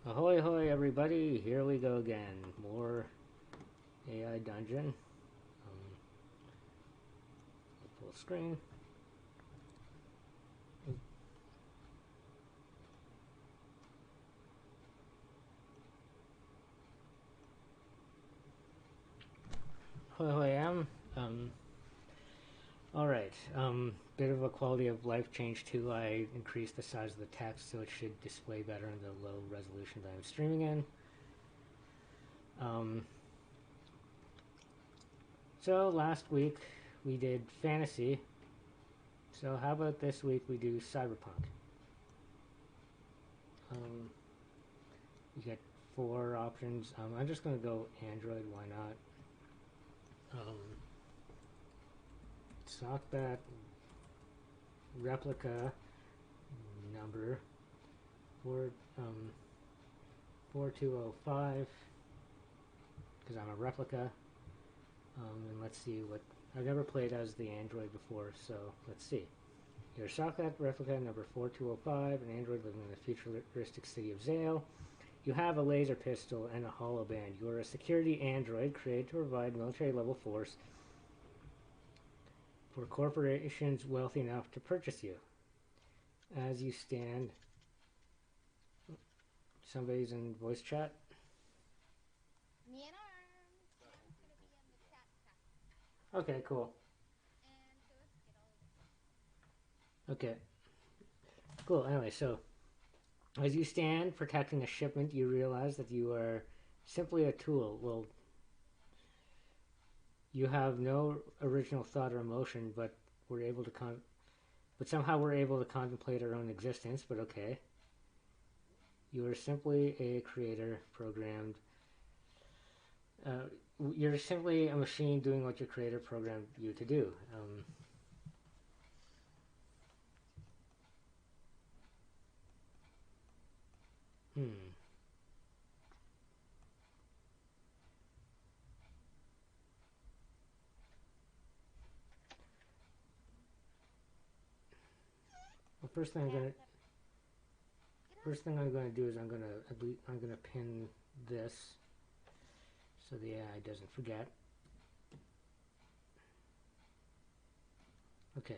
Ahoy, hoy, everybody! Here we go again. More AI Dungeon. Full screen. Ahoy, hoy, alright. Bit of a quality of life change too. I increased the size of the text so it should display better in the low resolution that I'm streaming in. So last week we did fantasy. So how about this week we do cyberpunk? You get 4 options. I'm just going to go Android, why not? Sock that replica number 4205 because I'm a replica. And let's see what I've never played as the android before, so let's see. You're Socket replica number 4205, an android living in the futuristic city of Zale. You have a laser pistol and a holoband. You are a security android created to provide military level force for corporations wealthy enough to purchase you. As you stand, somebody's in voice chat. Me and Arms. Arms gonna be in the chat. Okay, cool. And so let's get all Okay, cool. Anyway, so as you stand protecting a shipment, you realize that you are simply a tool. Well, you have no original thought or emotion, but somehow we're able to contemplate our own existence. But okay, you are simply a creator programmed. Uh, you're simply a machine doing what your creator programmed you to do. Hmm. Well, first thing I'm gonna do is I'm gonna pin this so the AI doesn't forget. Okay.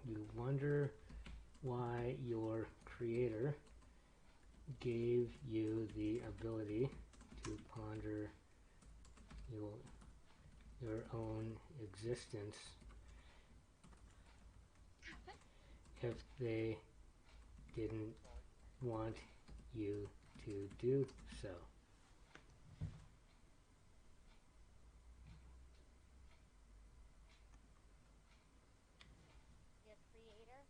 You wonder why your creator gave you the ability to ponder your, your own existence if they didn't want you to do so. your creator.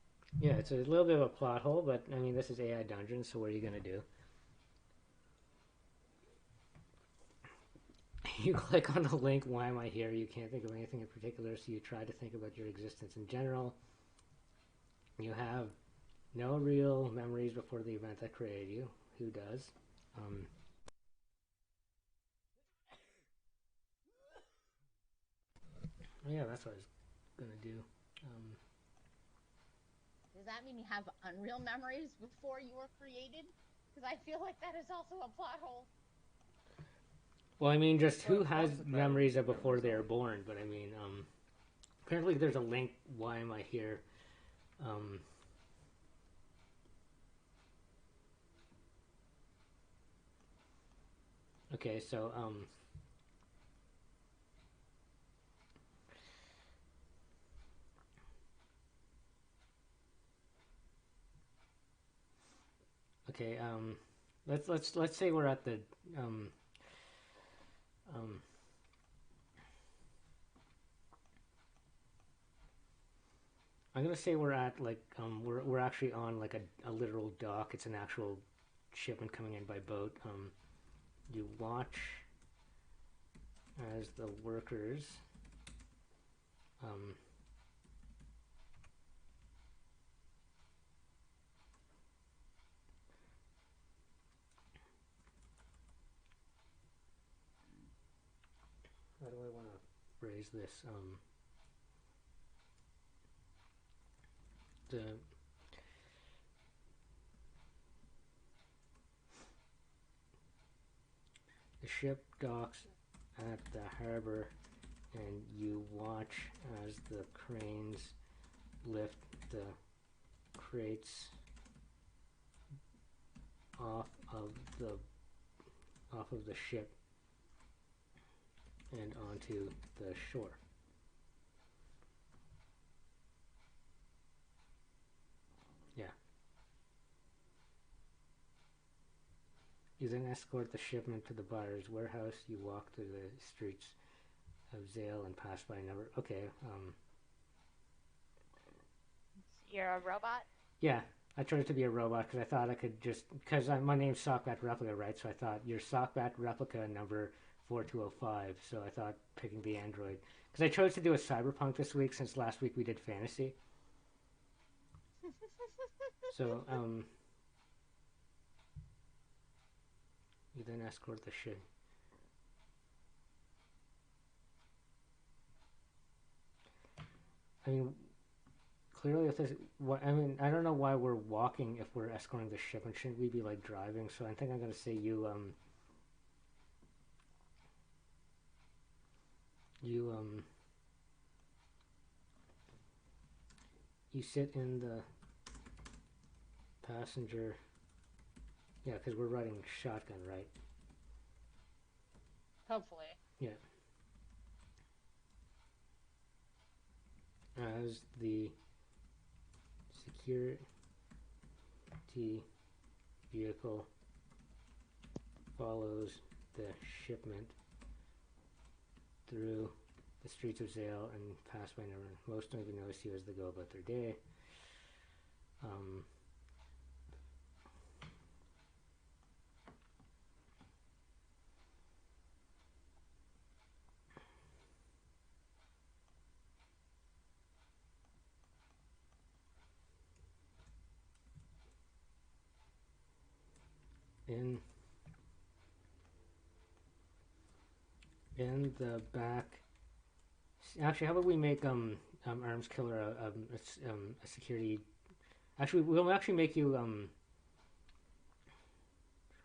Yeah, it's a little bit of a plot hole, but I mean, this is AI Dungeon, so what are you going to do? You click on the link, why am I here? You can't think of anything in particular, so you try to think about your existence in general. You have no real memories before the event that created you. Who does? Um, yeah, that's what I was gonna do. Does that mean you have unreal memories before you were created? Because I feel like that is also a plot hole. Well, I mean, just who has memories of before they are born? But I mean, apparently there's a link. Why am I here? Um, okay, so okay, let's say we're at the um, um, I'm gonna say we're at like we're actually on like a literal dock. It's an actual shipment coming in by boat. You watch as the workers um, how do I want to phrase this? The The ship docks at the harbor, and you watch as the cranes lift the crates off of the ship and onto the shore. Yeah. You then escort the shipment to the buyer's warehouse. You walk through the streets of Zale and pass by another. Okay. You're a robot? Yeah, I tried to be a robot because I thought I could just, because my name's Sockbat Replica, right? So I thought you're Sockbat Replica number 4205. So I thought picking the android. Because I chose to do a cyberpunk this week since last week we did fantasy. So, you then escort the ship. I mean, clearly if this, I mean, I don't know why we're walking if we're escorting the ship, and shouldn't we be like driving? So I think I'm gonna say you you sit in the passenger. Yeah, because we're riding shotgun, right? Hopefully. Yeah. As the security vehicle follows the shipment through the streets of Zale and pass by no one. Most don't even notice you as they go about their day. In the back. Actually, how about we make Arms Killer a security. Actually, we'll actually make you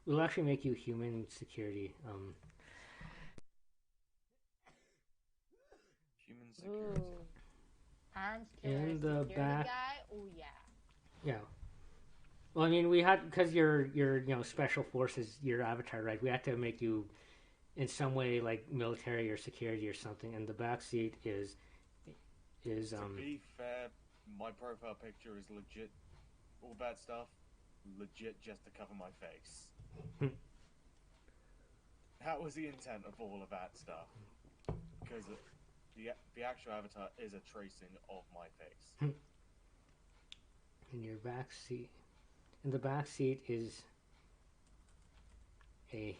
we'll actually make you human security. Human security. Ooh. Arms Killer In the security back. guy? Oh yeah. Yeah. Well, I mean, we had, because you're special forces, your avatar, right? We had to make you in some way like military or security or something. And the back seat is To be fair, my profile picture is legit. All that stuff, legit just to cover my face. That was the intent of all of that stuff. Because the actual avatar is a tracing of my face. in your back seat. In the back seat is a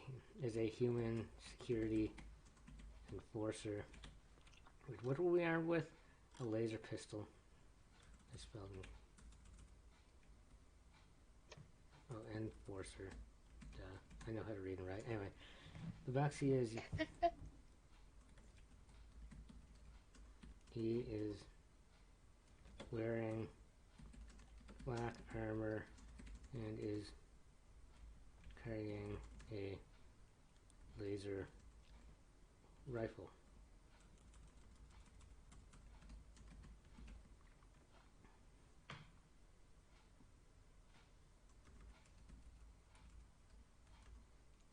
human security enforcer. Wait, what were we armed with? A laser pistol. I spelled it. Oh, enforcer. Duh. I know how to read and write. Anyway, the back seat is. He is wearing black armor and is carrying a laser rifle.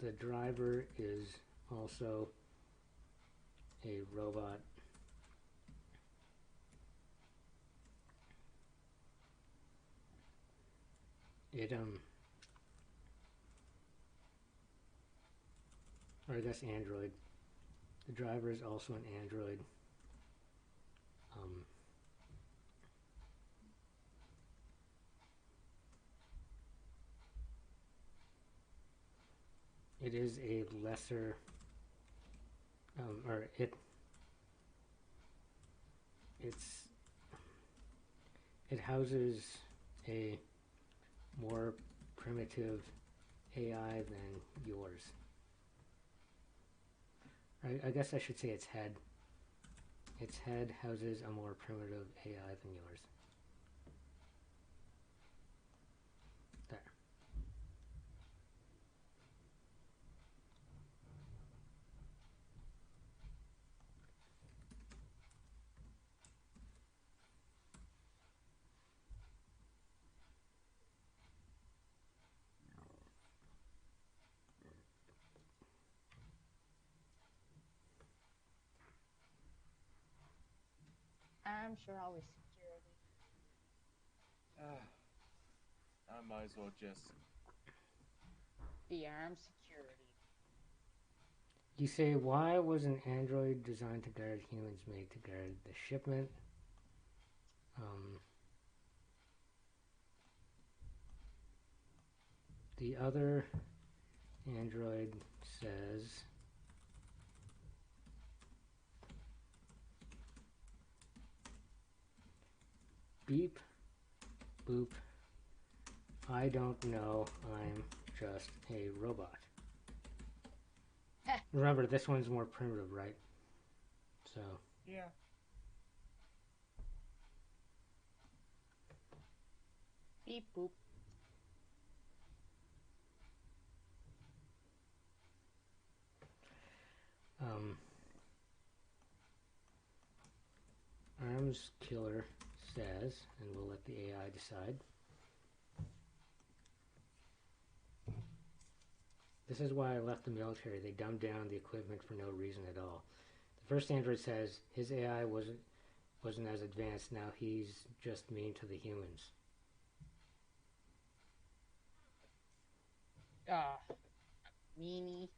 The driver is also a robot. Or I guess android. The driver is also an android. It is a lesser, or it houses a more primitive AI than yours. I guess I should say its head. Its head houses a more primitive AI than yours. There. arms are always security. I might as well just... The arms security. You say, why was an android designed to guard humans made to guard the shipment? The other android says, beep, boop, I don't know, I'm just a robot. Remember, this one's more primitive, right? So. Yeah. Beep boop. Arms Killer says, and we'll let the AI decide. This is why I left the military. They dumbed down the equipment for no reason at all. The first android says his AI wasn't as advanced. Now he's just mean to the humans. Meanie.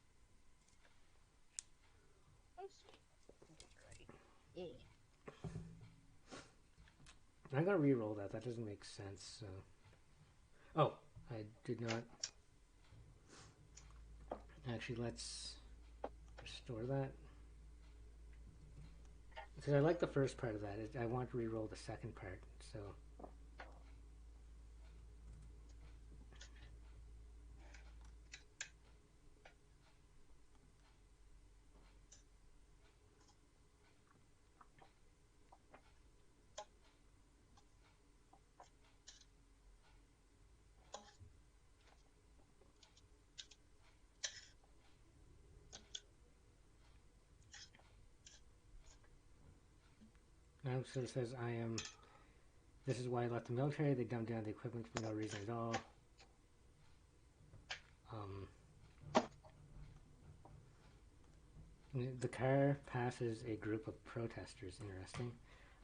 Oh, sweet. Yeah. I gotta re-roll that. That doesn't make sense. So. Oh, I did not. Actually, let's restore that. Because I like the first part of that. I want to re-roll the second part. So. Now so it says I am. This is why I left the military. They dumbed down the equipment for no reason at all. The car passes a group of protesters. Interesting.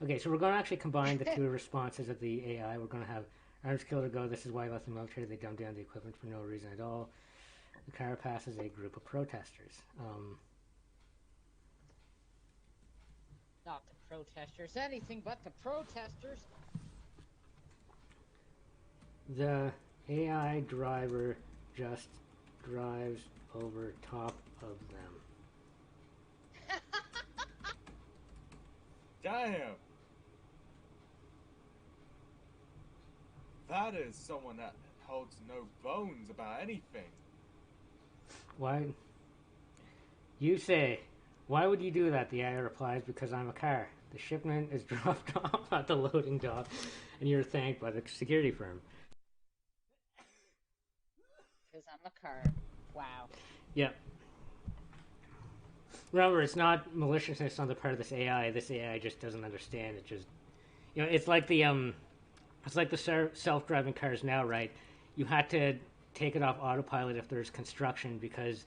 Okay, so we're going to actually combine the two responses of the AI. We're going to have Arms Killer go, this is why I left the military. They dumbed down the equipment for no reason at all. The car passes a group of protesters. Not the protesters. Anything but the protesters. The AI driver just drives over top of them. Damn! That is someone that holds no bones about anything. Why? You say, why would you do that? The AI replies, because I'm a car. The shipment is dropped off at the loading dock, and you're thanked by the security firm. Because I'm a car. Wow. Yep. Remember, it's not maliciousness on the part of this AI. This AI just doesn't understand. It just, it's like the self-driving cars now, right? You had to take it off autopilot if there's construction because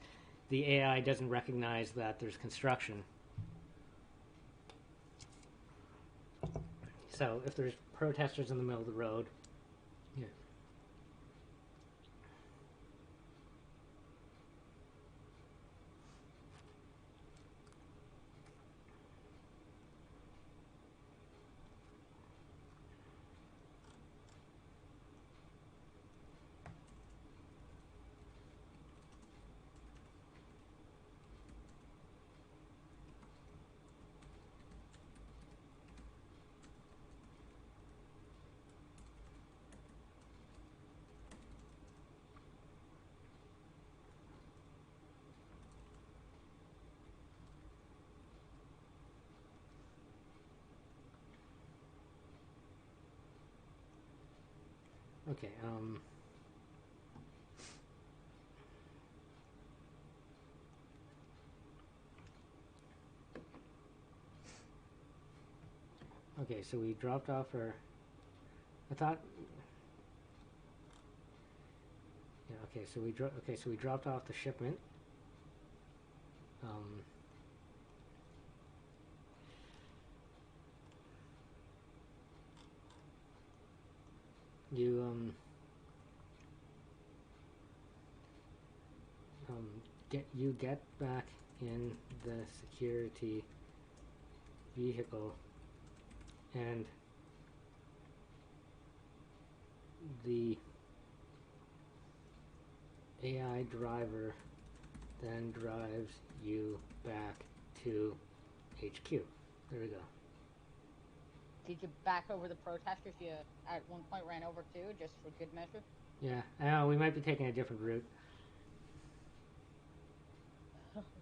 the AI doesn't recognize that there's construction. So if there's protesters in the middle of the road, yeah. Okay, okay, so we dropped off our, okay, so we dropped off the shipment. you get back in the security vehicle, and the AI driver then drives you back to HQ. There we go. Did you back over the protesters you at one point ran over too, just for good measure? Yeah, I know, we might be taking a different route.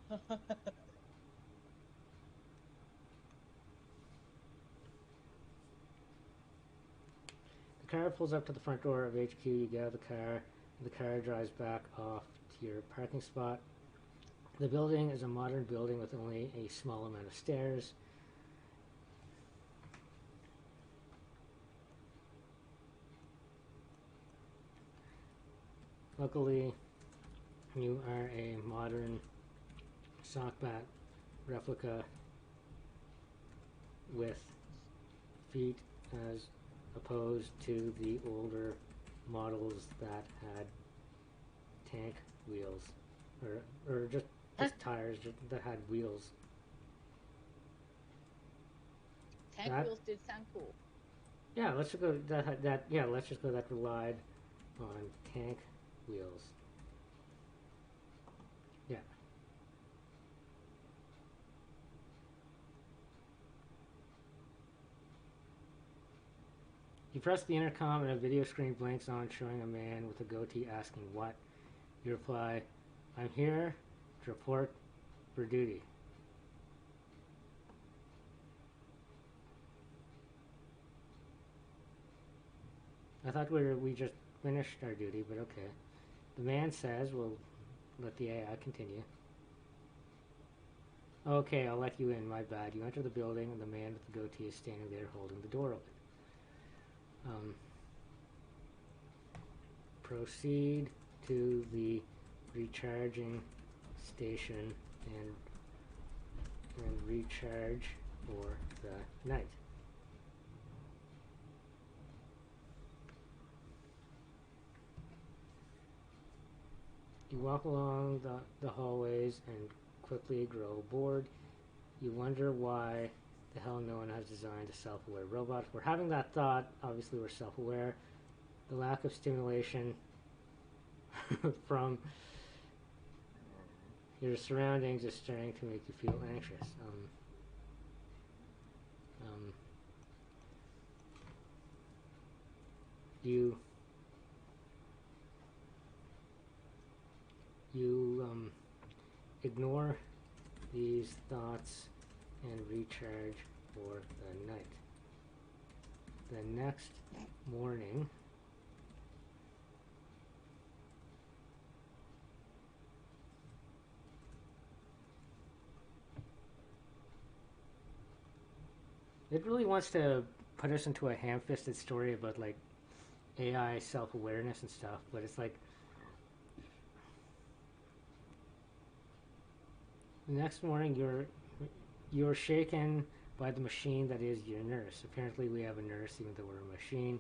The car pulls up to the front door of HQ. You get out of the car. The car drives back off to your parking spot. The building is a modern building with only a small amount of stairs. Luckily, you are a modern sockbat replica with feet as opposed to the older models that had tank wheels, or just tires that had wheels. Tank wheels did sound cool. Yeah, let's just go let's just go that relied on tank wheels. Yeah. You press the intercom and a video screen blinks on showing a man with a goatee asking what. You reply, "I'm here to report for duty." I thought we just finished our duty, but okay. The man says, "We'll let the AI continue." "Okay, I'll let you in, my bad." You enter the building and the man with the goatee is standing there holding the door open. Proceed to the recharging station and recharge for the night. You walk along the hallways and quickly grow bored. You wonder why the hell no one has designed a self-aware robot. We're having that thought. Obviously, we're self-aware. The lack of stimulation from your surroundings is starting to make you feel anxious. You ignore these thoughts and recharge for the night. The next morning, it really wants to put us into a ham-fisted story about like AI self-awareness and stuff, but it's like the next morning you're shaken by the machine that is your nurse. Apparently we have a nurse even though we're a machine.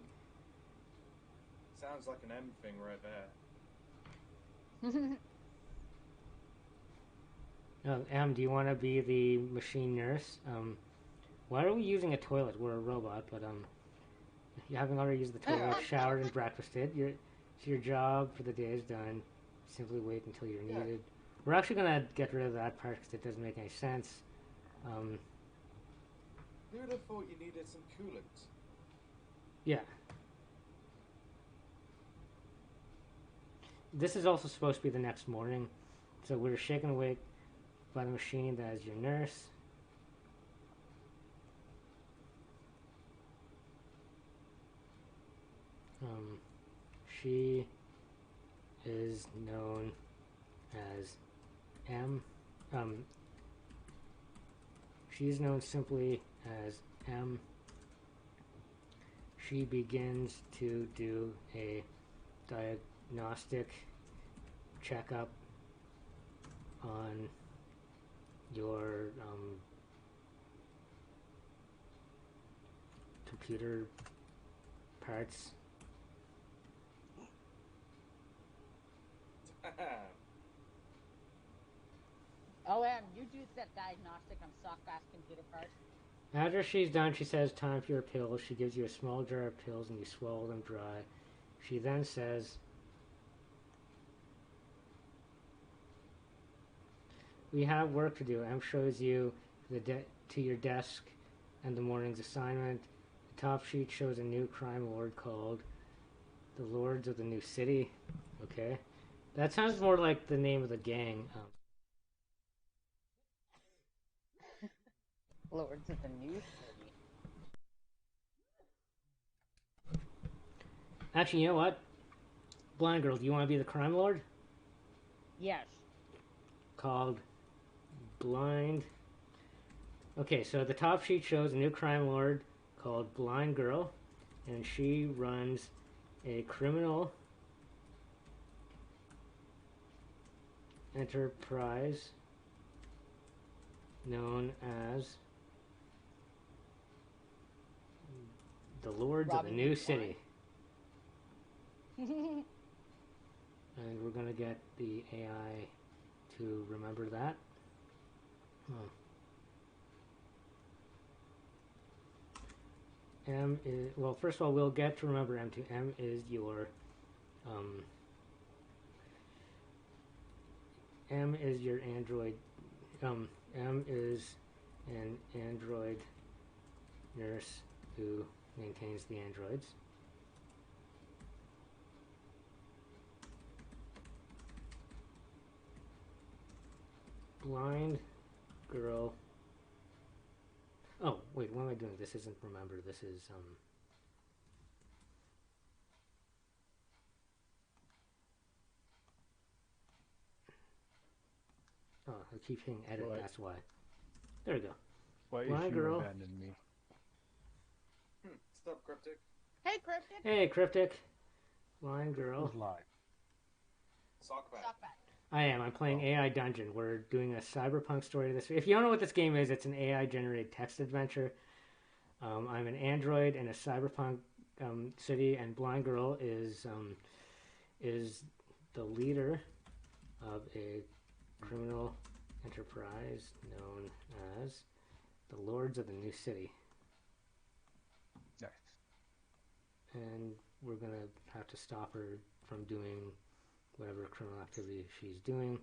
Sounds like an M thing right there. M, do you want to be the machine nurse? Why are we using a toilet? We're a robot, but you having already used the toilet, showered and breakfasted. Your job for the day is done. Simply wait until you're needed. We're actually going to get rid of that part because it doesn't make any sense. You would have thought you needed some coolant. Yeah. This is also supposed to be the next morning. So we're shaken awake by the machine that is your nurse. She is known as M. She is known simply as M. She begins to do a diagnostic checkup on your computer parts Oh, and you do that diagnostic on Sockbass computer first. After she's done, she says, time for your pills. She gives you a small jar of pills and you swallow them dry. She then says, we have work to do. M shows you to your desk and the morning's assignment. The top sheet shows a new crime lord called the Lords of the New City. Okay. That sounds more like the name of the gang. Lords of the New City. Actually, you know what? Blind girl, do you want to be the crime lord? Yes. Called Blind. Okay, so the top sheet shows a new crime lord called Blind Girl, and she runs a criminal enterprise known as the Lords of the New City. And we're going to get the AI to remember that. M is, well, first of all, we'll get to remember M2. M is your android. M is an android nurse who maintains the androids. Blind girl. Oh, wait, what am I doing? This isn't remember, this is, oh, I keep hitting edit, What? that's why. There we go. Why Blind if you girl. abandoned me? Stop, Cryptic. Hey, Cryptic. Hey, Cryptic. Blind girl. Who's live? Sockback. Sockback. I am. I'm playing Oh. AI Dungeon. We're doing a cyberpunk story this week. If you don't know what this game is, it's an AI-generated text adventure. I'm an android in a cyberpunk city, and Blind Girl is the leader of a criminal enterprise known as the Lords of the New City. Nice. And we're going to have to stop her from doing whatever criminal activity she's doing.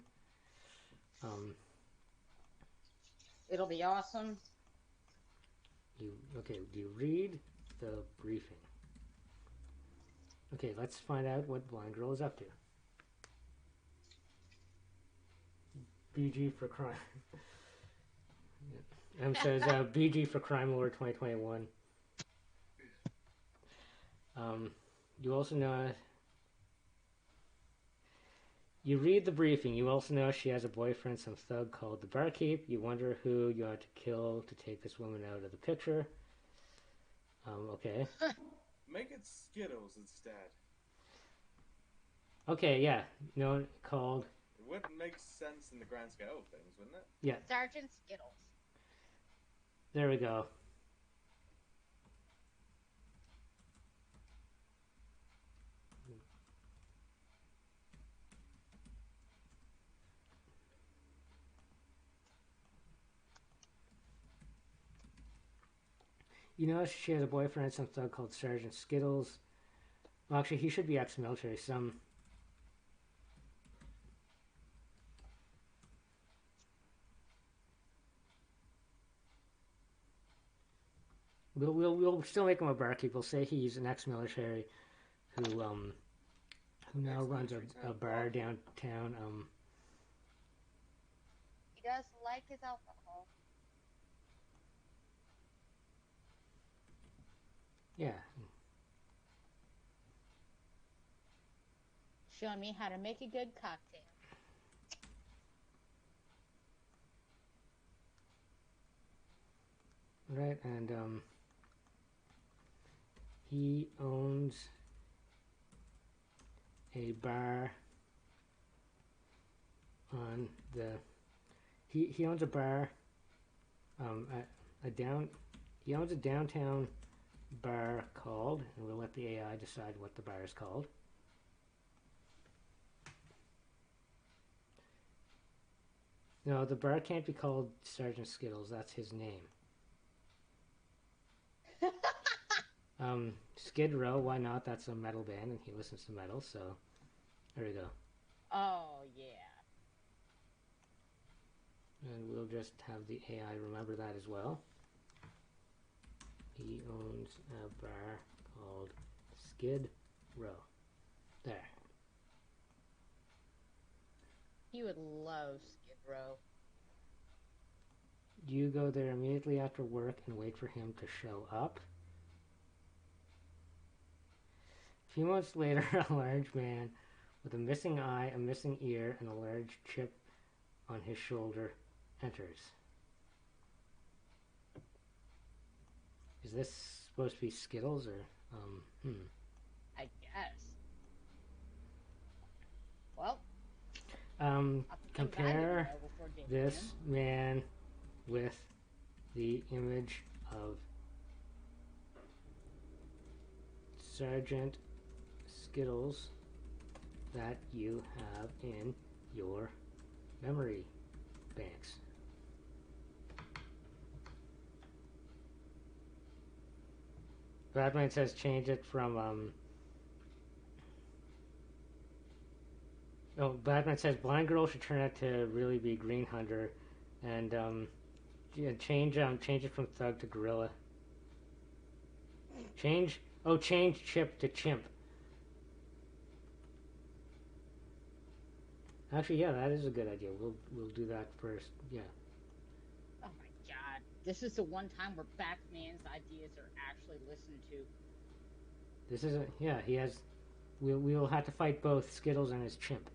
It'll be awesome. Do you read the briefing? Okay, let's find out what Blind Girl is up to. BG for crime. M says BG for Crime Lord 2021. You also know. You read the briefing. You also know she has a boyfriend, some thug called the Barkeep. You wonder who you ought to kill to take this woman out of the picture. Okay. Make it Skittles instead. Okay, yeah. No, called. It would make sense in the grand scale of things, wouldn't it? Yeah, Sergeant Skittles. there we go. You know, she has a boyfriend, some thug called Sergeant Skittles. Well, actually, he should be ex-military. We'll still make him a barkeep. We'll say he's an ex-military who now runs a bar downtown. He does like his alcohol. Yeah. Showing me how to make a good cocktail. Right, and he owns a bar on the. He owns a bar. He owns a downtown bar called, and we'll let the AI decide what the bar is called. No, the bar can't be called Sergeant Skittles. That's his name. Skid Row, why not? That's a metal band, and he listens to metal, so there we go. Oh, yeah. And we'll just have the AI remember that as well. He owns a bar called Skid Row. There. He would love Skid Row. You go there immediately after work and wait for him to show up. A few months later, a large man with a missing eye, a missing ear, and a large chip on his shoulder enters. Is this supposed to be Skittles or I guess. Well, compare this man with the image of Sergeant Skittles that you have in your memory banks. Batman says change it from Batman says Blind Girl should turn out to really be Green Hunter, and yeah, change it from Thug to Gorilla. Change Chip to Chimp. Actually, yeah, that is a good idea. We'll do that first. Yeah. Oh my god. This is the one time where Batman's ideas are actually listened to. This is he has. We will have to fight both Skittles and his chimp.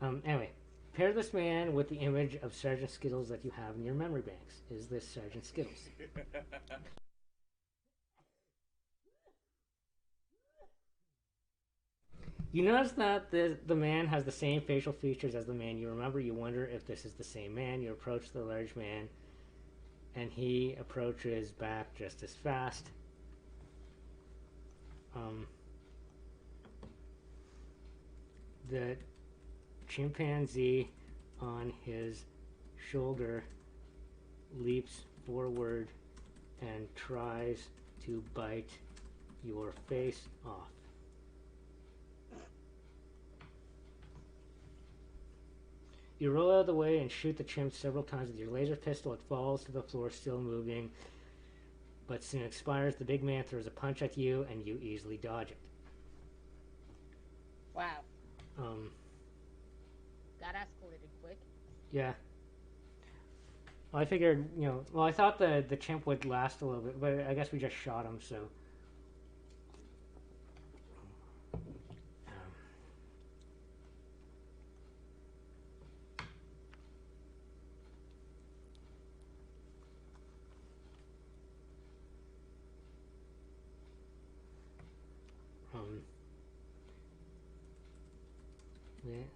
Anyway, pair this man with the image of Sergeant Skittles that you have in your memory banks. Is this Sergeant Skittles? You notice that the man has the same facial features as the man you remember. You wonder if this is the same man. You approach the large man, and he approaches back just as fast. The chimpanzee on his shoulder leaps forward and tries to bite your face off. You roll out of the way and shoot the chimp several times with your laser pistol. It falls to the floor, still moving, but soon expires. The big man throws a punch at you, and you easily dodge it. Wow. That escalated quick. Yeah. Well, I figured, I thought the chimp would last a little bit, but I guess we just shot him, so.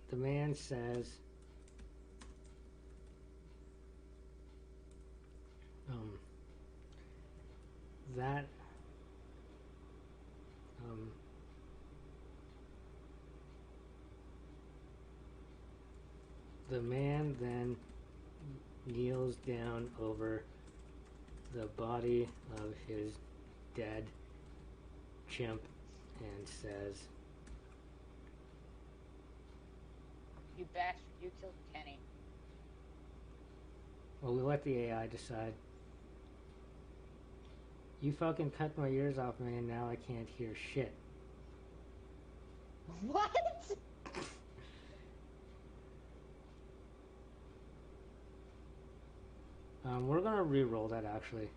The man says, that the man then kneels down over the body of his dead chimp and says, You bastard, you killed Kenny. well, we let the AI decide. You fucking cut my ears off, man. Now I can't hear shit. What? We're gonna re-roll that, actually.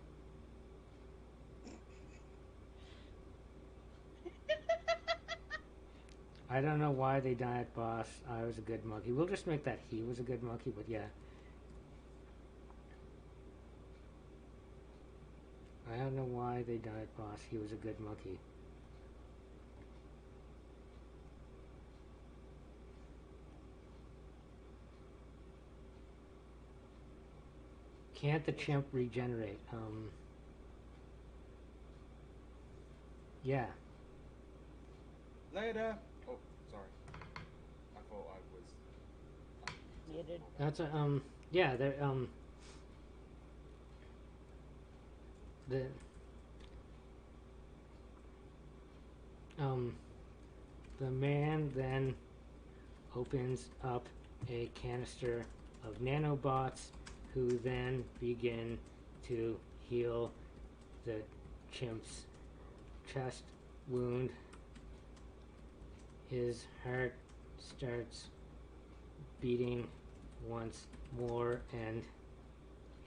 I don't know why they died, boss. I was a good monkey. We'll just make that he was a good monkey, but yeah. I don't know why they died, boss. He was a good monkey. Can't the chimp regenerate? Yeah. Later. Oh, sorry. I thought I was. associated. That's a yeah. There the um the man then opens up a canister of nanobots, who then begin to heal the chimp's chest wound. His heart starts beating once more, and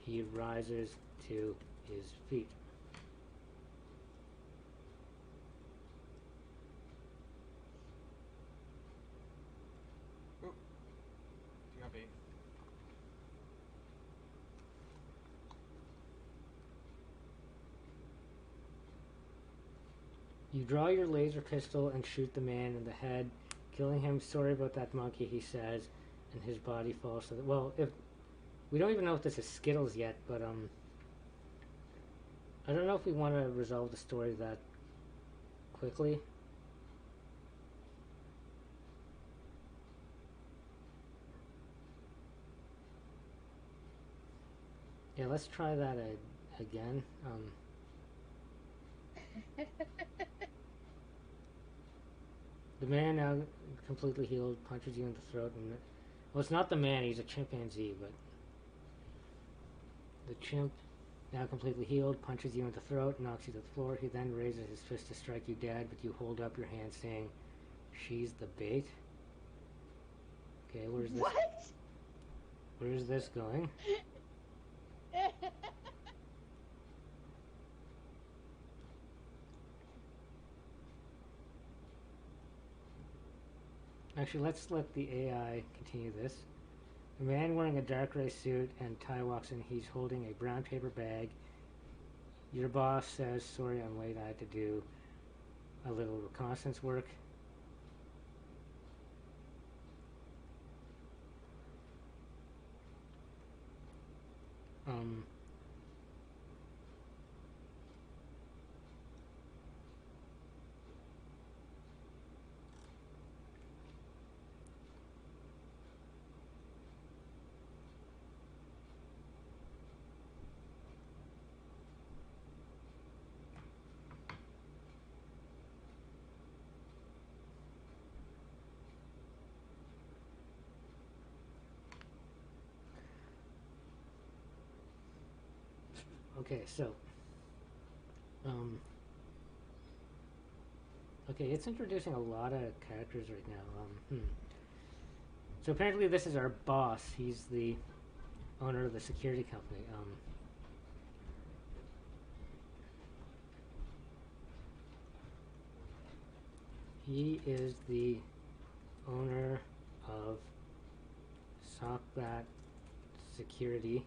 he rises to his feet. Oop. Too happy. You draw your laser pistol and shoot the man in the head, killing him. Sorry about that monkey, he says, and his body falls to the... Well, if... We don't even know if this is Skittles yet, but, I don't know if we want to resolve the story that quickly. Yeah, let's try that again. The man, now completely healed, punches you in the throat, and... Well, it's not the man, he's a chimpanzee, but... The chimp, now completely healed, punches you in the throat, knocks you to the floor. He then raises his fist to strike you dead, but you hold up your hand saying, "She's the bait." Okay, where's this? What? Where's this going? Actually, let's let the AI continue this. A man wearing a dark gray suit and tie walks in. He's holding a brown paper bag. Your boss says, "Sorry, I'm late. I had to do a little reconnaissance work." Um, okay, so okay, it's introducing a lot of characters right now. So apparently this is our boss. He's the owner of the security company. He is the owner of Sockbat Security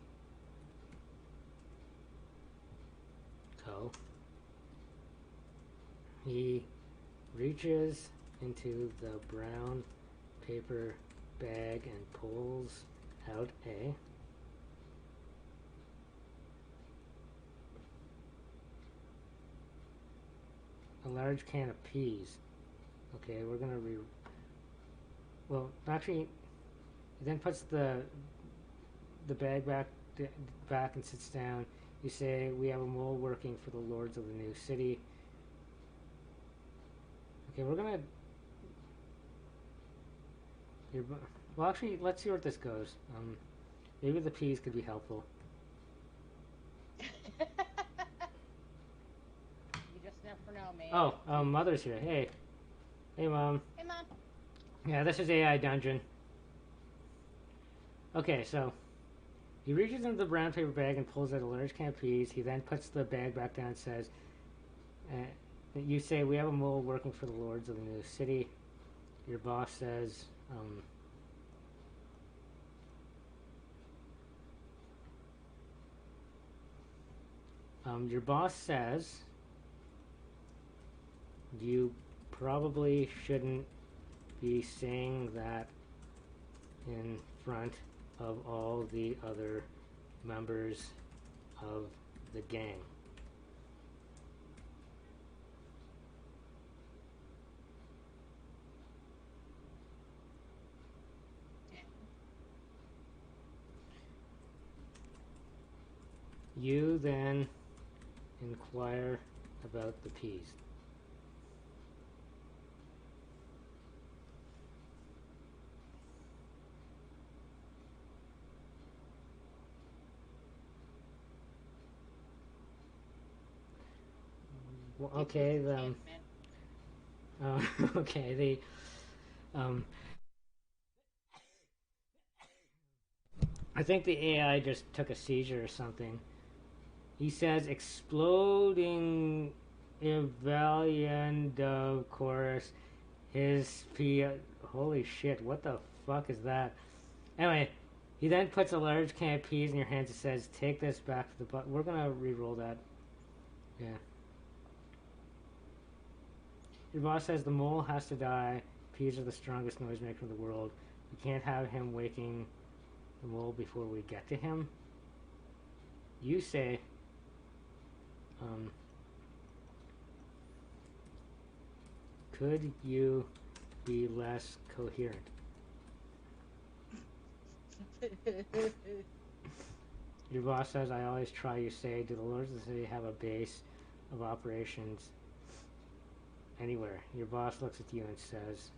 Co. He reaches into the brown paper bag and pulls out a large can of peas. Okay, we're gonna well, actually, he then puts the bag back and sits down. You say, "We have a mole working for the lords of the new city." Okay, we're gonna... Well, actually, let's see where this goes. Maybe the peas could be helpful. You just never know, man. Oh, Mother's here. Hey. Hey, Mom. Hey, Mom. Yeah, this is AI Dungeon. Okay, so he reaches into the brown paper bag and pulls out a large can of peas. He then puts the bag back down and says, you say, "We have a mole working for the lords of the new city." Your boss says, your boss says, "You probably shouldn't be saying that in front of all the other members of the gang." You then inquire about the peas. Well, okay, Chance, man. okay, the I think the AI just took a seizure or something. He says exploding evaluando chorus his p. Holy shit! What the fuck is that? Anyway, he then puts a large can of peas in your hands and says, "Take this back to the butt." We're gonna re-roll that. Yeah. Your boss says the mole has to die. Peas are the strongest noisemaker in the world. We can't have him waking the mole before we get to him. You say, could you be less coherent? Your boss says, I always try. You say, do the lords of the city have a base of operations anywhere? Your boss looks at you and says,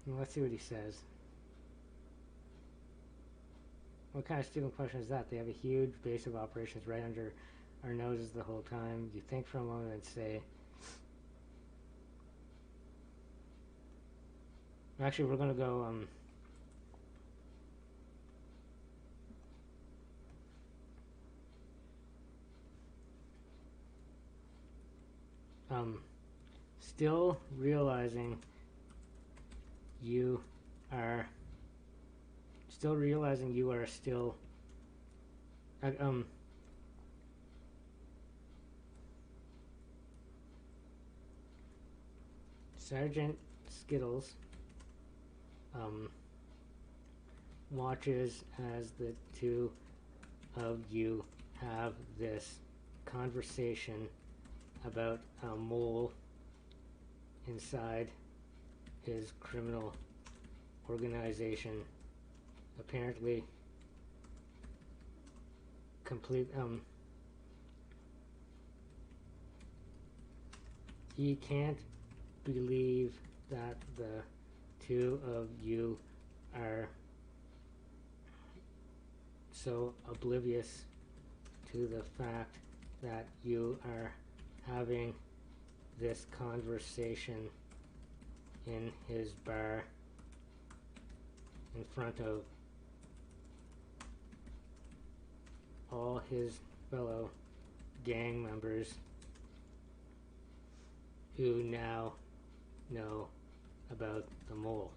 well, let's see what he says. What kind of stupid question is that? They have a huge base of operations right under our noses the whole time. You think for a moment and say, actually, we're going to go, still realizing you are still Sergeant Skittles watches as the two of you have this conversation about a mole inside his criminal organization, apparently he can't believe that the two of you are so oblivious to the fact that you are having this conversation in his bar in front of all his fellow gang members who now know about the mole.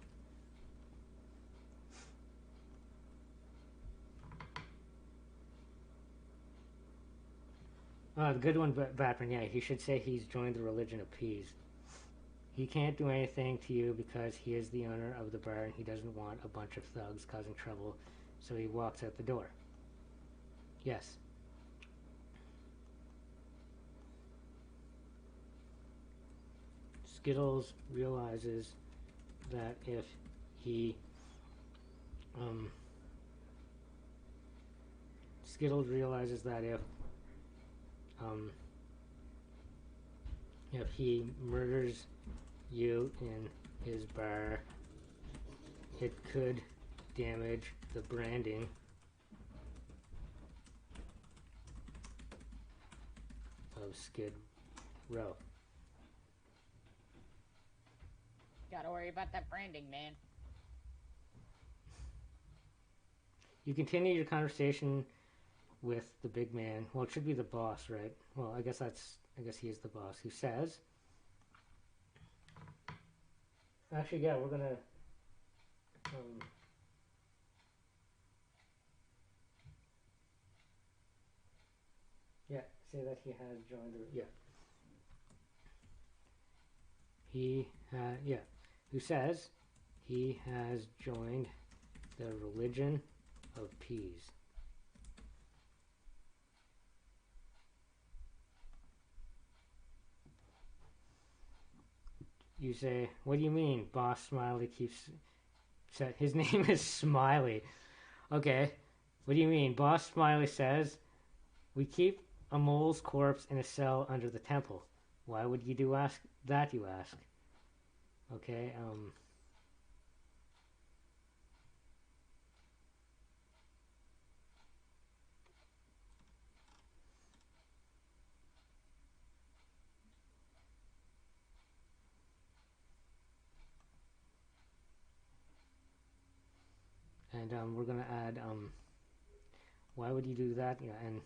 The good one, Batman, yeah, he should say he's joined the religion of peas. He can't do anything to you because he is the owner of the bar and he doesn't want a bunch of thugs causing trouble, so he walks out the door. Yes. Skittles realizes that if he if he murders you in his bar, it could damage the branding of Skid Row. Gotta worry about that branding, man. You continue your conversation with the big man. Well, it should be the boss, right? Well, I guess he is the boss. Who says, actually, yeah, we're gonna yeah, say that he has joined the, yeah. Who says he has joined the religion of peas. You say, what do you mean? Boss Smiley keeps... His name is Smiley. Okay. What do you mean? Boss Smiley says, we keep a mole's corpse in a cell under the temple. Why would you do that, you ask? Okay, and we're gonna add why would you do that? Yeah, and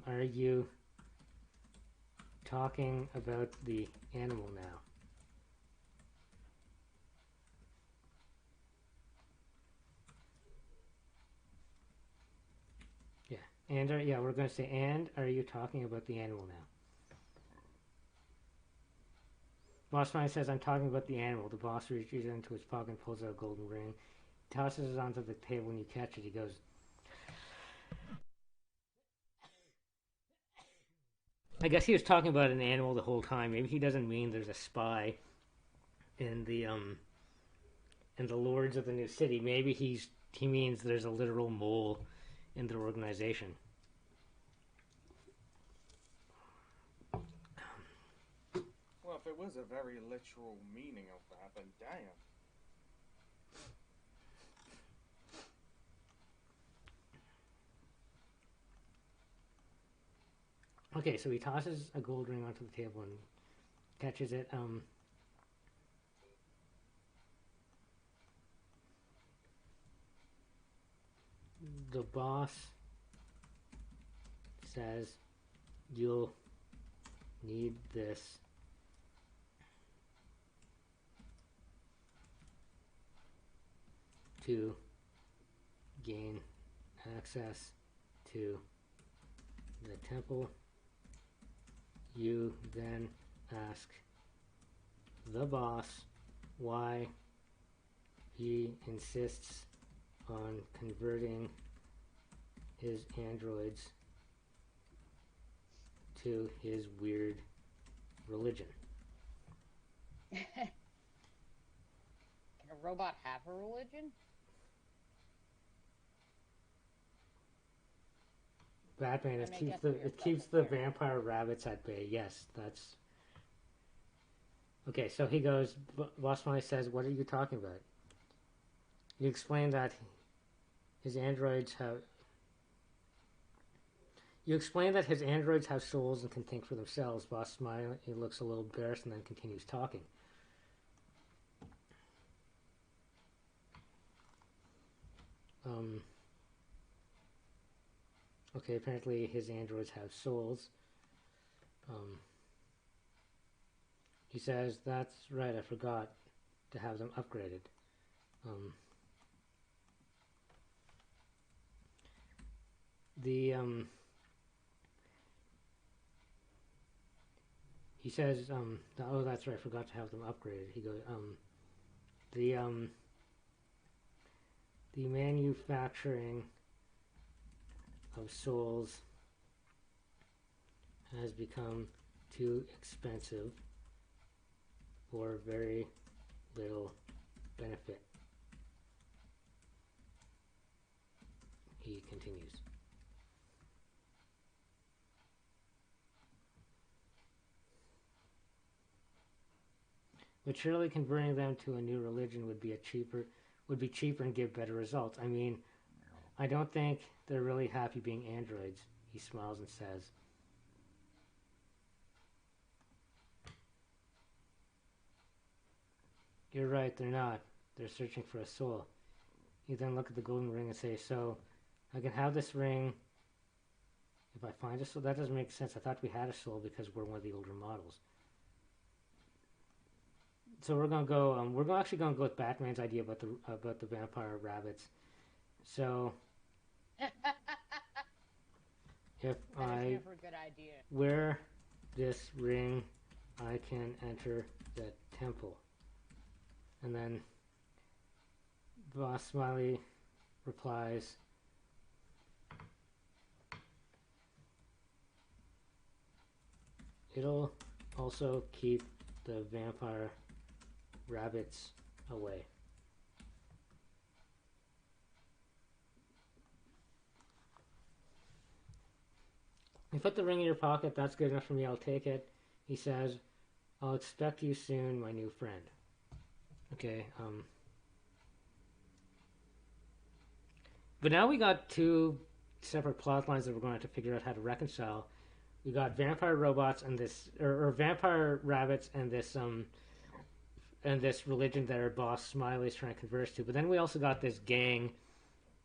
are you talking about the animal now? Yeah, and yeah, we're gonna say, and are you talking about the animal now? Boss Smiley says, I'm talking about the animal. The boss reaches into his pocket and pulls out a golden ring. He tosses it onto the table. When you catch it, he goes, I guess he was talking about an animal the whole time. Maybe he doesn't mean there's a spy in the lords of the new city. Maybe he means there's a literal mole in their organization. Well, if it was a very literal meaning of that, then damn. Okay, so he tosses a gold ring onto the table and catches it. The boss says, you'll need this to gain access to the temple. You then ask the boss why he insists on converting his androids to his weird religion. Can a robot have a religion? Batman, it keeps the vampire rabbits at bay. Yes, that's... Okay, so he goes, Boss Smiley says, what are you talking about? You explain that his androids have... You explain that his androids have souls and can think for themselves. Boss Smiley looks a little embarrassed and then continues talking. Okay, apparently his androids have souls. He says, that's right, I forgot to have them upgraded. He says, oh, that's right, I forgot to have them upgraded. He goes, the manufacturing of souls has become too expensive for very little benefit. He continues. But surely converting them to a new religion would be cheaper and give better results. I mean, I don't think they're really happy being androids, he smiles and says. You're right, they're not. They're searching for a soul. You then look at the golden ring and say, so, I can have this ring if I find a soul? That doesn't make sense. I thought we had a soul because we're one of the older models. So we're gonna go. We're actually gonna go with Batman's idea about the vampire rabbits. So if I wear this ring, I can enter the temple. And then Boss Smiley replies, it'll also keep the vampire rabbits away. You put the ring in your pocket. That's good enough for me. I'll take it. He says, I'll expect you soon, my new friend. Okay, but now we got two separate plot lines that we're going to have to figure out how to reconcile. We got vampire robots and this, or vampire rabbits and this religion that our boss Smiley is trying to converse to. But then we also got this gang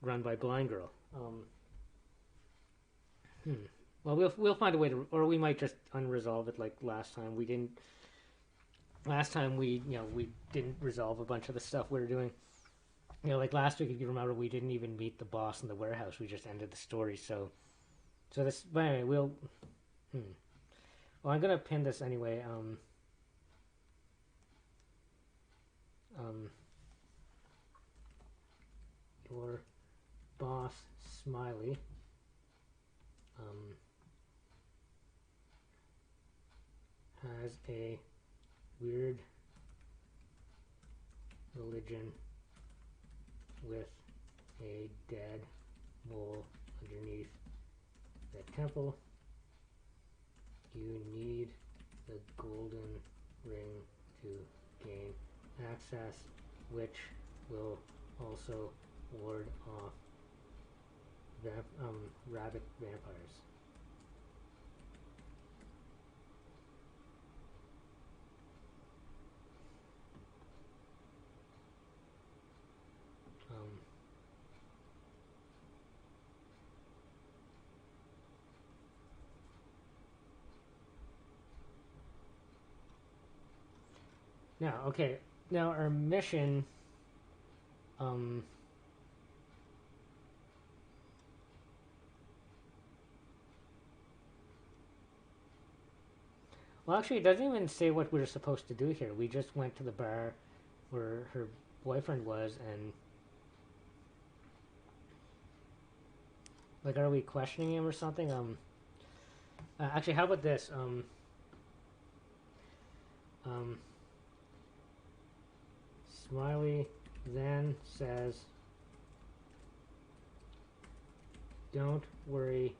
run by Blind Girl. Well, we'll find a way to, or we might just unresolve it like last time. We didn't. Last time we didn't resolve a bunch of the stuff we were doing. Like last week, if you remember, we didn't even meet the boss in the warehouse. We just ended the story. So this. But anyway, we'll. Well, I'm gonna pin this anyway. Your boss Smiley. Has a weird religion with a dead mole underneath the temple. You need the golden ring to gain access, which will also ward off rabbit vampires. Now, okay. Now our mission. Well, actually, it doesn't even say what we were supposed to do here. We just went to the bar where her boyfriend was, and like, are we questioning him or something? Actually, how about this? Smiley then says, "Don't worry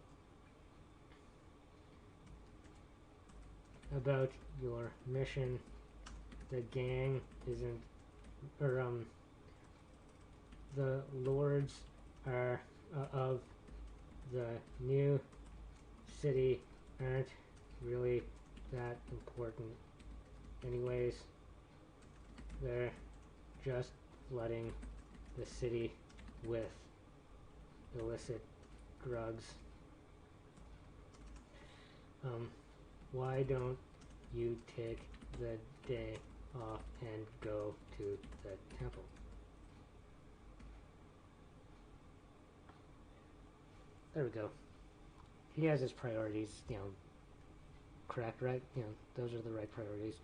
about your mission. The gang isn't, or the lords are of the new city aren't really that important. Anyways, they're just flooding the city with illicit drugs. Why don't you take the day off and go to the temple?" There we go. He has his priorities, correct, right? Those are the right priorities.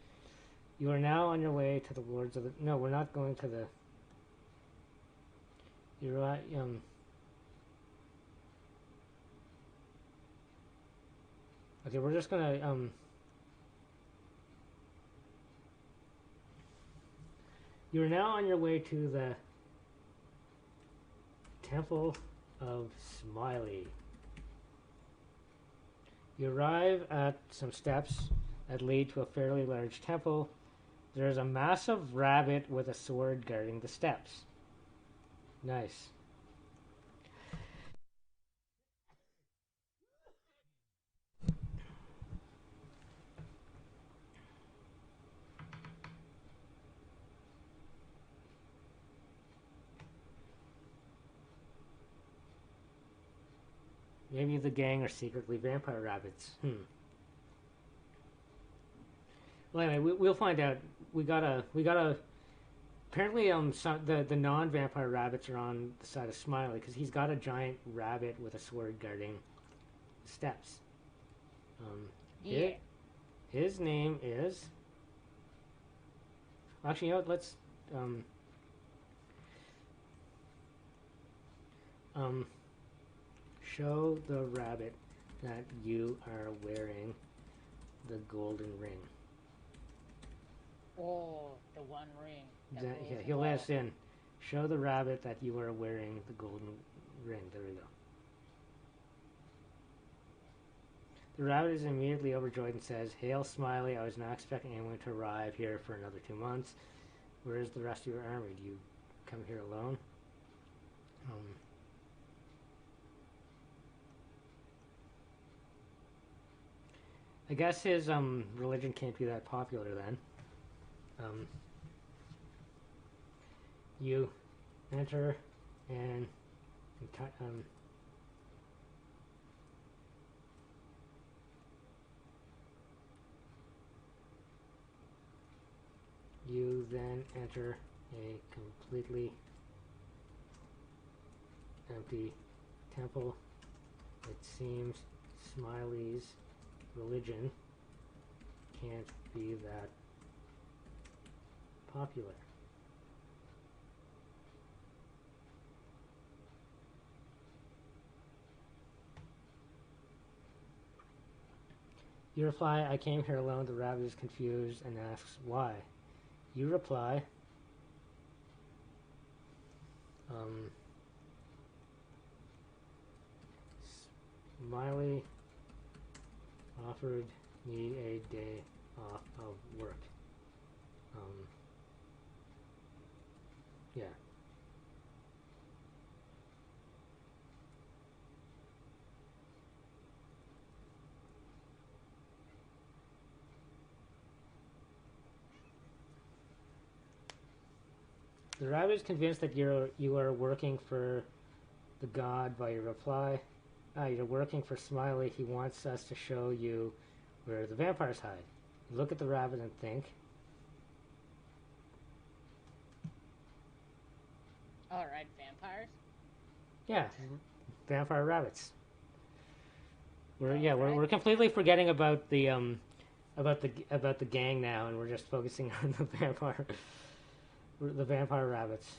You are now on your way to the Lords of the... No, we're not going to the... You're right, Okay, we're just gonna, You're now on your way to the Temple of Smiley. You arrive at some steps that lead to a fairly large temple. There is a massive rabbit with a sword guarding the steps. Nice. Maybe the gang are secretly vampire rabbits. Well, anyway, we'll find out. We gotta. Apparently, the non-vampire rabbits are on the side of Smiley because he's got a giant rabbit with a sword guarding the steps. Yeah. His name is. Actually, you know what? Let's. Show the rabbit that you are wearing the golden ring. Oh, the one ring. that Then, rules yeah, them he'll all. ask in, show the rabbit that you are wearing the golden ring. There we go. The rabbit is immediately overjoyed and says, Hail, Smiley, I was not expecting anyone to arrive here for another 2 months. Where is the rest of your army? Do you come here alone? I guess his religion can't be that popular then. You enter and you then enter a completely empty temple. It seems Smiley's religion can't be that popular. You reply, I came here alone. The rabbit is confused and asks, why? You reply, Smiley offered me a day off of work. Yeah. The rabbit is convinced that you are working for the god by your reply. You're working for Smiley. He wants us to show you where the vampires hide. You look at the rabbit and think. Alright, vampires. Yeah, vampire rabbits. Alright. We're completely forgetting about the gang now, and we're just focusing on the vampire rabbits.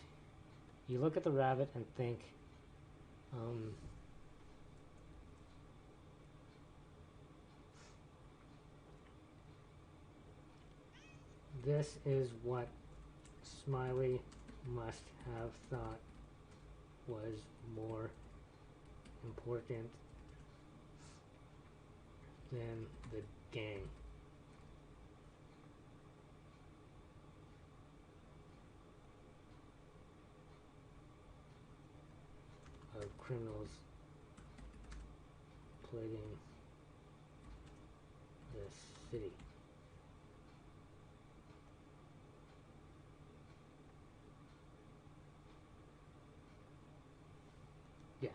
You look at the rabbit and think, this is what Smiley must have thought was more important than the gang. Of criminals plaguing the city. Yeah.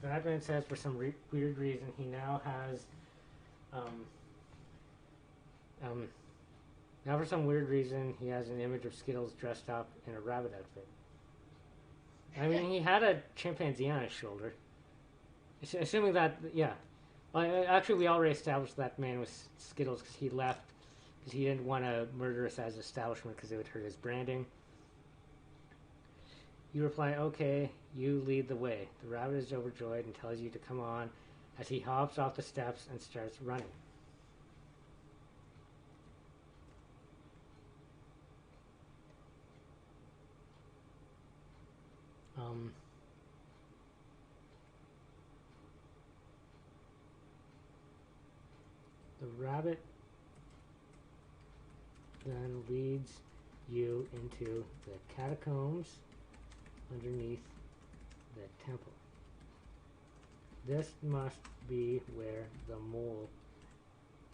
Batman says for some weird reason he now has now for some weird reason he has an image of Skittles dressed up in a rabbit outfit. I mean, he had a chimpanzee on his shoulder. Assuming that, yeah. Well, actually, we already established that man was Skittles because he left because he didn't want to murder us as establishment because it would hurt his branding. You reply, okay, you lead the way. The rabbit is overjoyed and tells you to come on as he hops off the steps and starts running. The rabbit then leads you into the catacombs underneath the temple. This must be where the mole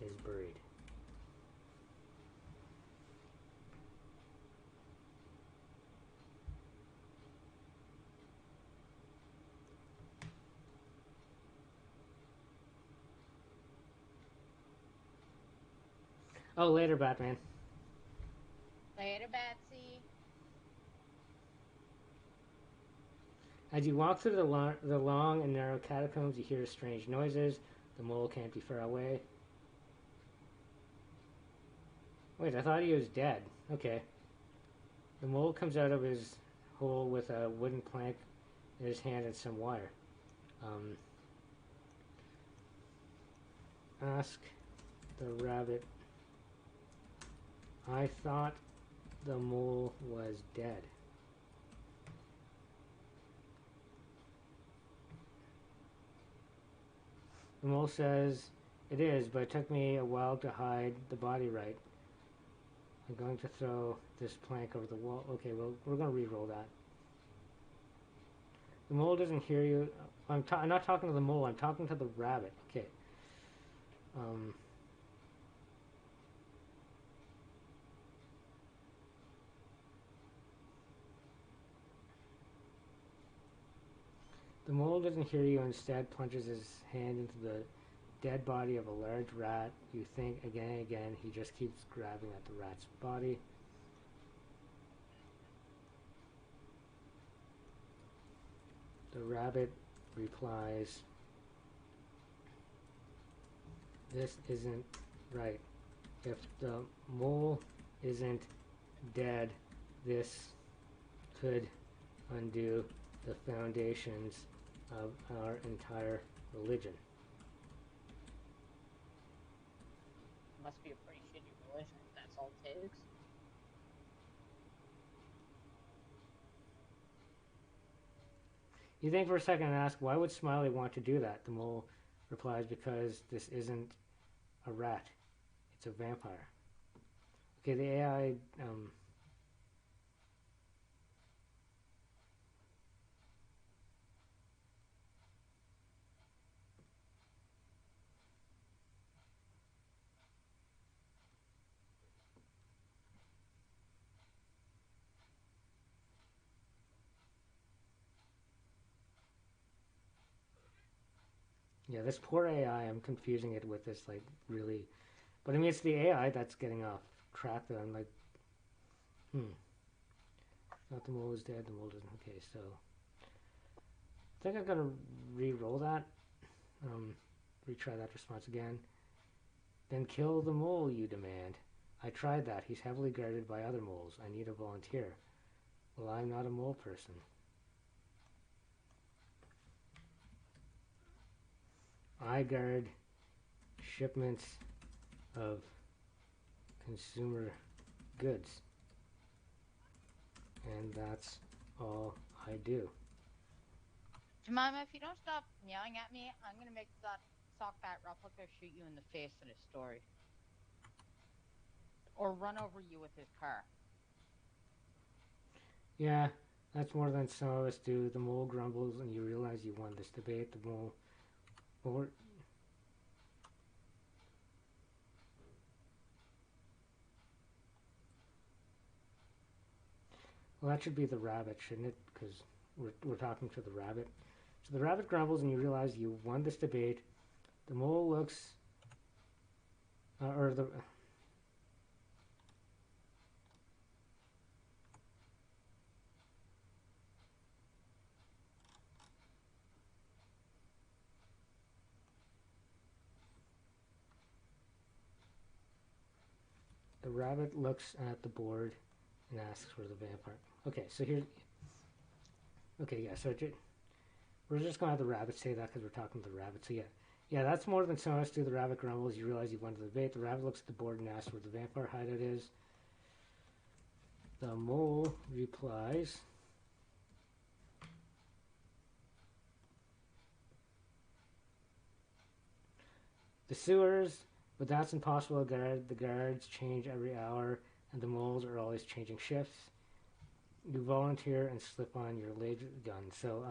is buried. Oh, later, Batman. Later, Batsy. As you walk through the long and narrow catacombs, you hear strange noises. The mole can't be far away. Wait, I thought he was dead. Okay. The mole comes out of his hole with a wooden plank in his hand and some wire. Ask the rabbit. I thought the mole was dead. The mole says, it is, but it took me a while to hide the body right. I'm going to throw this plank over the wall. Okay, well, we're going to re-roll that. The mole doesn't hear you. I'm not talking to the mole. I'm talking to the rabbit. Okay. The mole doesn't hear you, instead plunges his hand into the dead body of a large rat. You think again and again. He just keeps grabbing at the rat's body. The rabbit replies, this isn't right. If the mole isn't dead, this could undo the foundations of our entire religion. Must be a pretty shitty religion if that's all it takes. You think for a second and ask, why would Smiley want to do that? The mole replies, because this isn't a rat. It's a vampire. Okay, the AI... yeah, this poor AI, I'm confusing it with this, like, really... But I mean, it's the AI that's getting off track there. I'm like, Not the mole is dead, the mole doesn't... Okay, so... I think I'm going to re-roll that. Retry that response again. Then kill the mole, you demand. I tried that. He's heavily guarded by other moles. I need a volunteer. Well, I'm not a mole person. I guard shipments of consumer goods. And that's all I do. Jemima, if you don't stop yelling at me, I'm going to make that sock-bat replica shoot you in the face in a story. Or run over you with his car. Yeah, that's more than some of us do. The mole grumbles and you realize you won this debate. The mole... Well, that should be the rabbit, shouldn't it? Because we're talking to the rabbit. So the rabbit grumbles and you realize you won this debate. The mole looks... The rabbit looks at the board and asks for the vampire. Okay, so here... Okay, yeah, so we're just going to have the rabbit say that because we're talking to the rabbit. So yeah. Yeah, that's more than so much to the rabbit grumbles. You realize you won the debate. The rabbit looks at the board and asks where the vampire hideout is. The mole replies... The sewers, but that's impossible to guard. The guards change every hour, and the moles are always changing shifts. You volunteer and slip on your laser gun. So,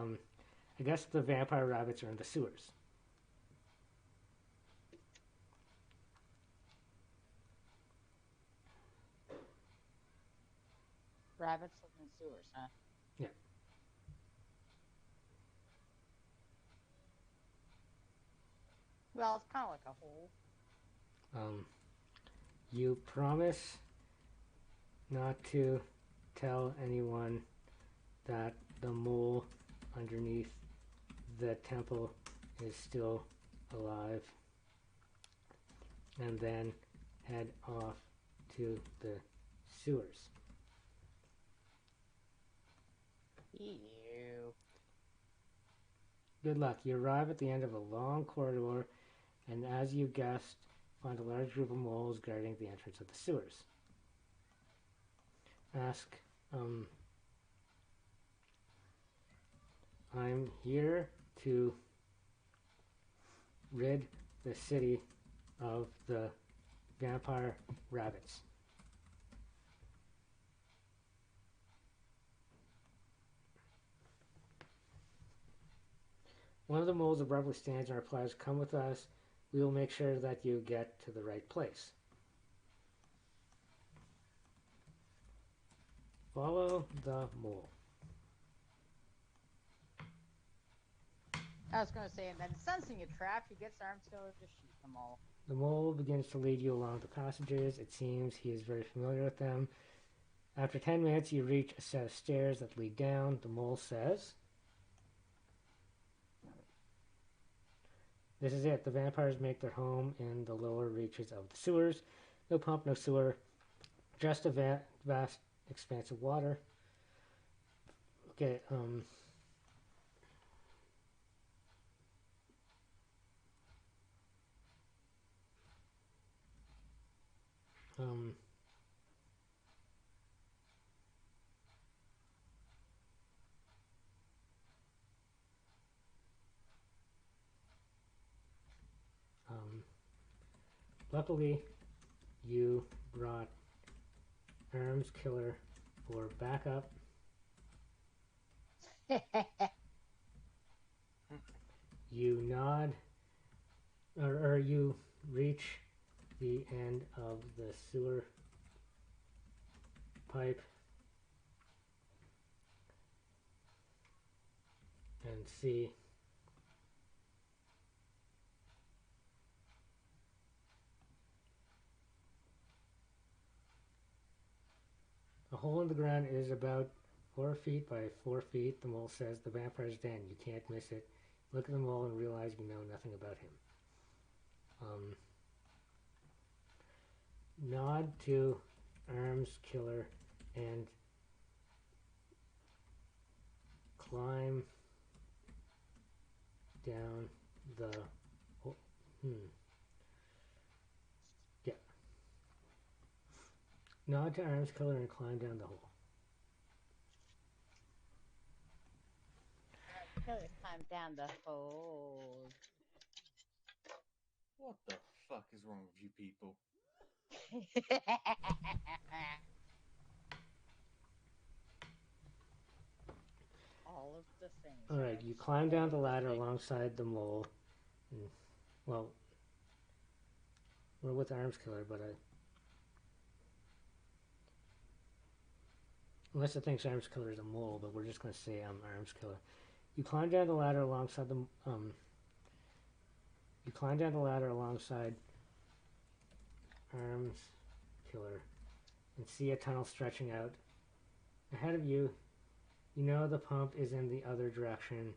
I guess the vampire rabbits are in the sewers. Rabbits live in sewers, huh? Yeah. Well, it's kind of like a hole. You promise not to tell anyone that the mole underneath the temple is still alive, and then head off to the sewers. Ew. Good luck. You arrive at the end of a long corridor, and as you guessed, find a large group of moles guarding the entrance of the sewers. Ask, I'm here to rid the city of the vampire rabbits. One of the moles abruptly stands and replies, come with us. We will make sure that you get to the right place. Follow the mole. I was going to say, and then sensing a trap, he gets arms to shoot them all. The mole begins to lead you along the passages. It seems he is very familiar with them. After 10 minutes, you reach a set of stairs that lead down. The mole says, this is it. The vampires make their home in the lower reaches of the sewers. No pump, no sewer. Just a vast expanse of water. Okay, luckily, you brought Arms Killer for backup. You nod, or you reach the end of the sewer pipe and see a hole in the ground is about 4 feet by 4 feet. The mole says, the vampire's den. You can't miss it. Look at the mole and realize you know nothing about him. Nod to Arms Killer and climb down the yeah. Nod to Arms Killer and climb down the hole. Climb down the hole. What the fuck is wrong with you people? All of the things. Alright, you climb down the ladder alongside the mole. And, well, we're with Arms Killer, but unless it thinks Arms Killer is a mole, but we're just going to say Arms Killer. You climb down the ladder alongside the Arms Killer and see a tunnel stretching out ahead of you. You know the pump is in the other direction,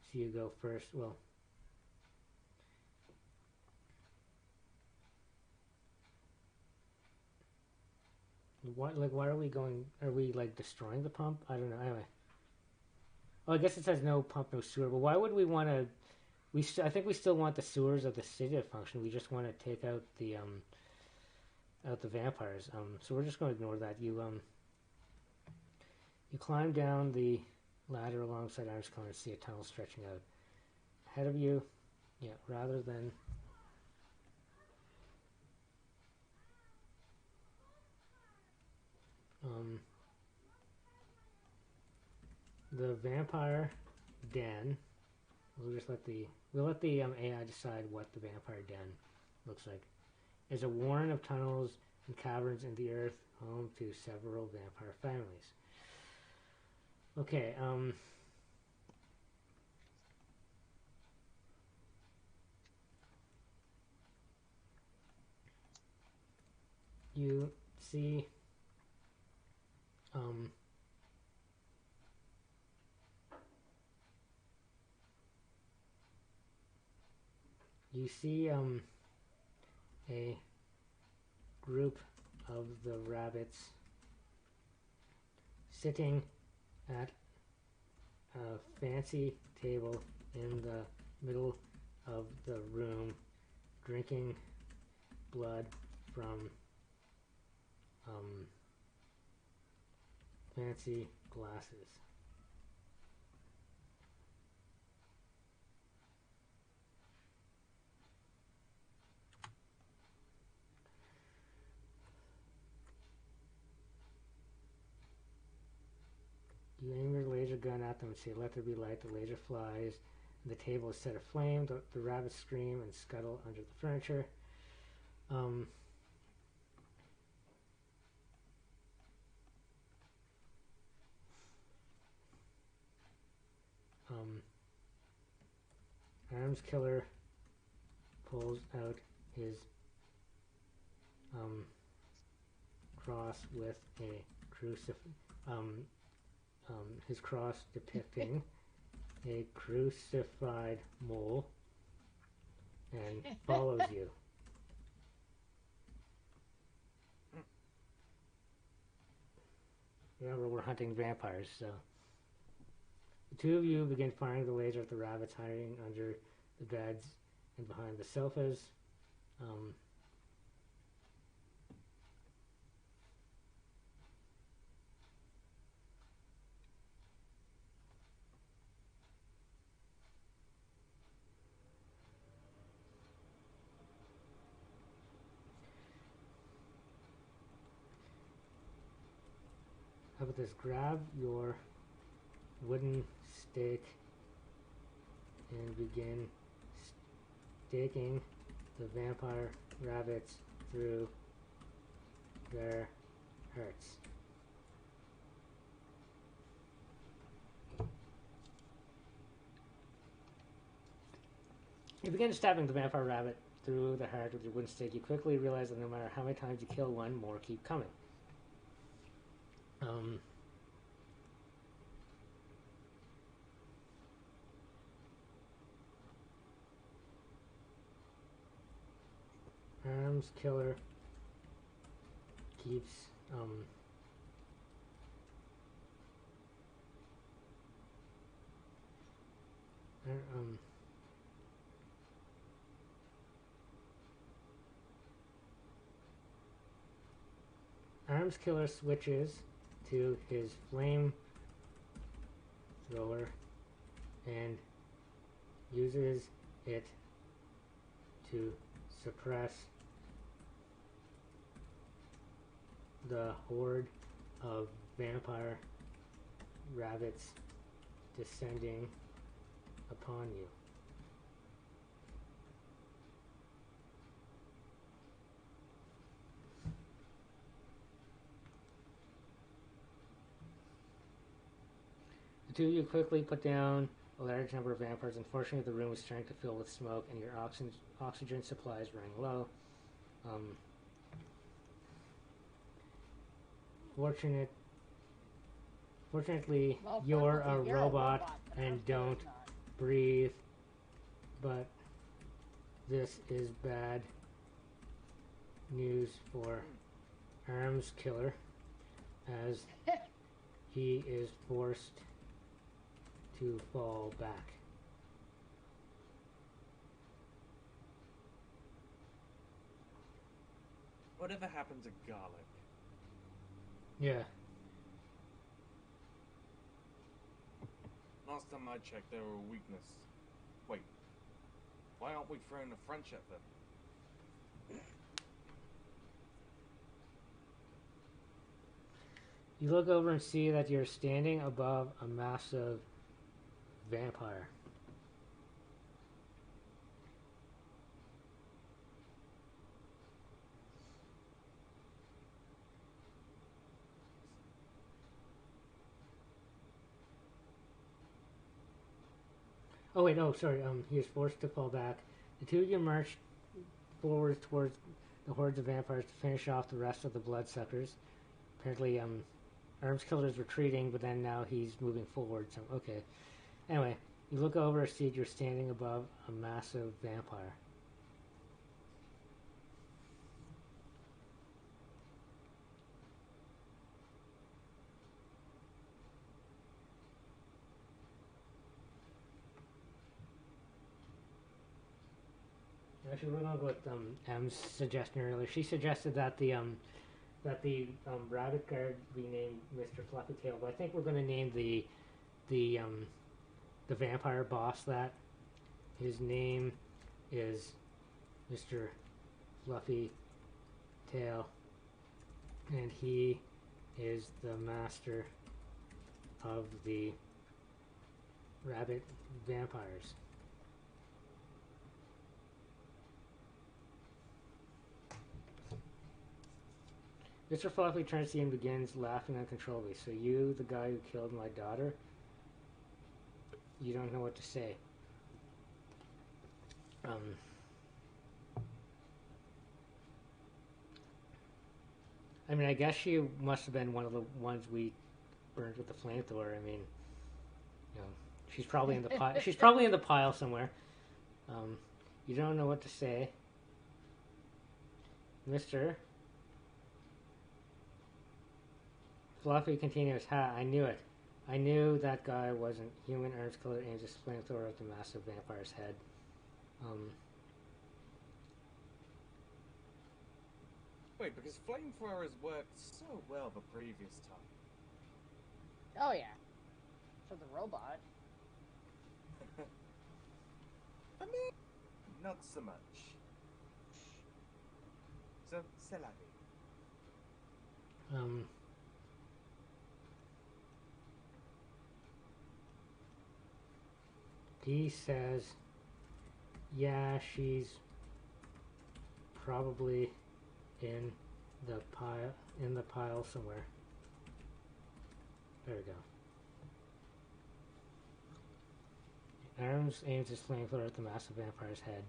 so you go first. Well, why are we going? Are we like destroying the pump? I don't know. Anyway, oh, I guess it says no pump, no sewer. But why would we want to? I think we still want the sewers of the city to function. We just want to take out the vampires. So we're just going to ignore that. You climb down the ladder alongside Arms Killer and see a tunnel stretching out ahead of you. Yeah, rather than the vampire den. We'll let the AI decide what the vampire den looks like. Is a warren of tunnels and caverns in the earth, home to several vampire families. Okay, you see a group of the rabbits sitting at a fancy table in the middle of the room, drinking blood from fancy glasses. You aim your laser gun at them and say, "Let there be light." The laser flies, and the table is set aflame. The rabbits scream and scuttle under the furniture. Arms Killer pulls out his cross with a his cross depicting a crucified mole and follows you. Remember, we're hunting vampires, so the two of you begin firing the laser at the rabbits hiding under the beds and behind the sofas. How about this? Grab your wooden stake and begin staking the vampire rabbits through their hearts. You begin stabbing the vampire rabbit through the heart with your wooden stake. You quickly realize that no matter how many times you kill one, more keep coming. Arms Killer keeps Arms Killer switches to his flame thrower and uses it to suppress the horde of vampire rabbits descending upon you. The two of you quickly put down a large number of vampires. Unfortunately, the room was starting to fill with smoke and your oxygen supply is running low. Fortunately, you're a robot and don't breathe, but this is bad news for Arms Killer, as he is forced to fall back. Whatever happened to garlic? Yeah. Last time I checked, they were a weakness. Wait, why aren't we throwing a French at them? You look over and see that you're standing above a massive vampire. Oh wait, sorry. He is forced to fall back. The two of you march forward towards the hordes of vampires to finish off the rest of the bloodsuckers. Apparently, Arms Killer is retreating, but then now he's moving forward. So okay. Anyway, you look over and see you're standing above a massive vampire. Actually, we're gonna go with M's suggestion earlier. She suggested that the rabbit guard be named Mr. Fluffy Tail, but I think we're gonna name the vampire boss that. His name is Mr. Fluffy Tail, and he is the master of the rabbit vampires. Mr. Fluffy turns to you and begins laughing uncontrollably. So you, the guy who killed my daughter, you don't know what to say. I mean, I guess she must have been one of the ones we burned with the flamethrower. I mean, you know, she's probably in the pile. She's probably in the pile somewhere. You don't know what to say, Mr. Fluffy continues. Ha! I knew it. I knew that guy wasn't human. Arms killer aims his flamethrower at the massive vampire's head. Wait, because flamethrowers worked so well the previous time. Oh yeah. For the robot. I mean, not so much. So, c'est la vie. He says, yeah, she's probably in the pile somewhere. There we go. Arms aims his flamethrower at the massive vampire's head.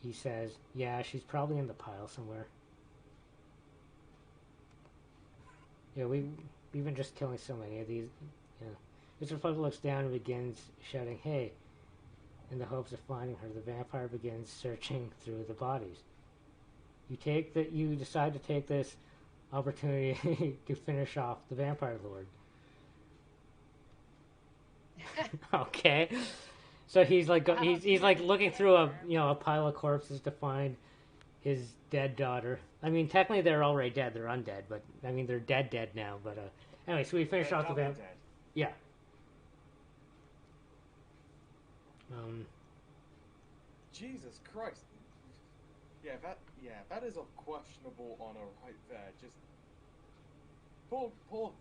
He says, yeah, she's probably in the pile somewhere. Yeah, we've been just killing so many of these. You know. Mr. Fluffy looks down and begins shouting, hey. In the hopes of finding her, the vampire begins searching through the bodies. You decide to take this opportunity to finish off the vampire lord. Okay. So he's like he's like looking through a pile of corpses to find his dead daughter. I mean, technically they're already dead. They're undead, but I mean they're dead now. But anyway, so we finish off the vampire. Yeah. Jesus Christ. Yeah, that is a questionable honor right there. Just poor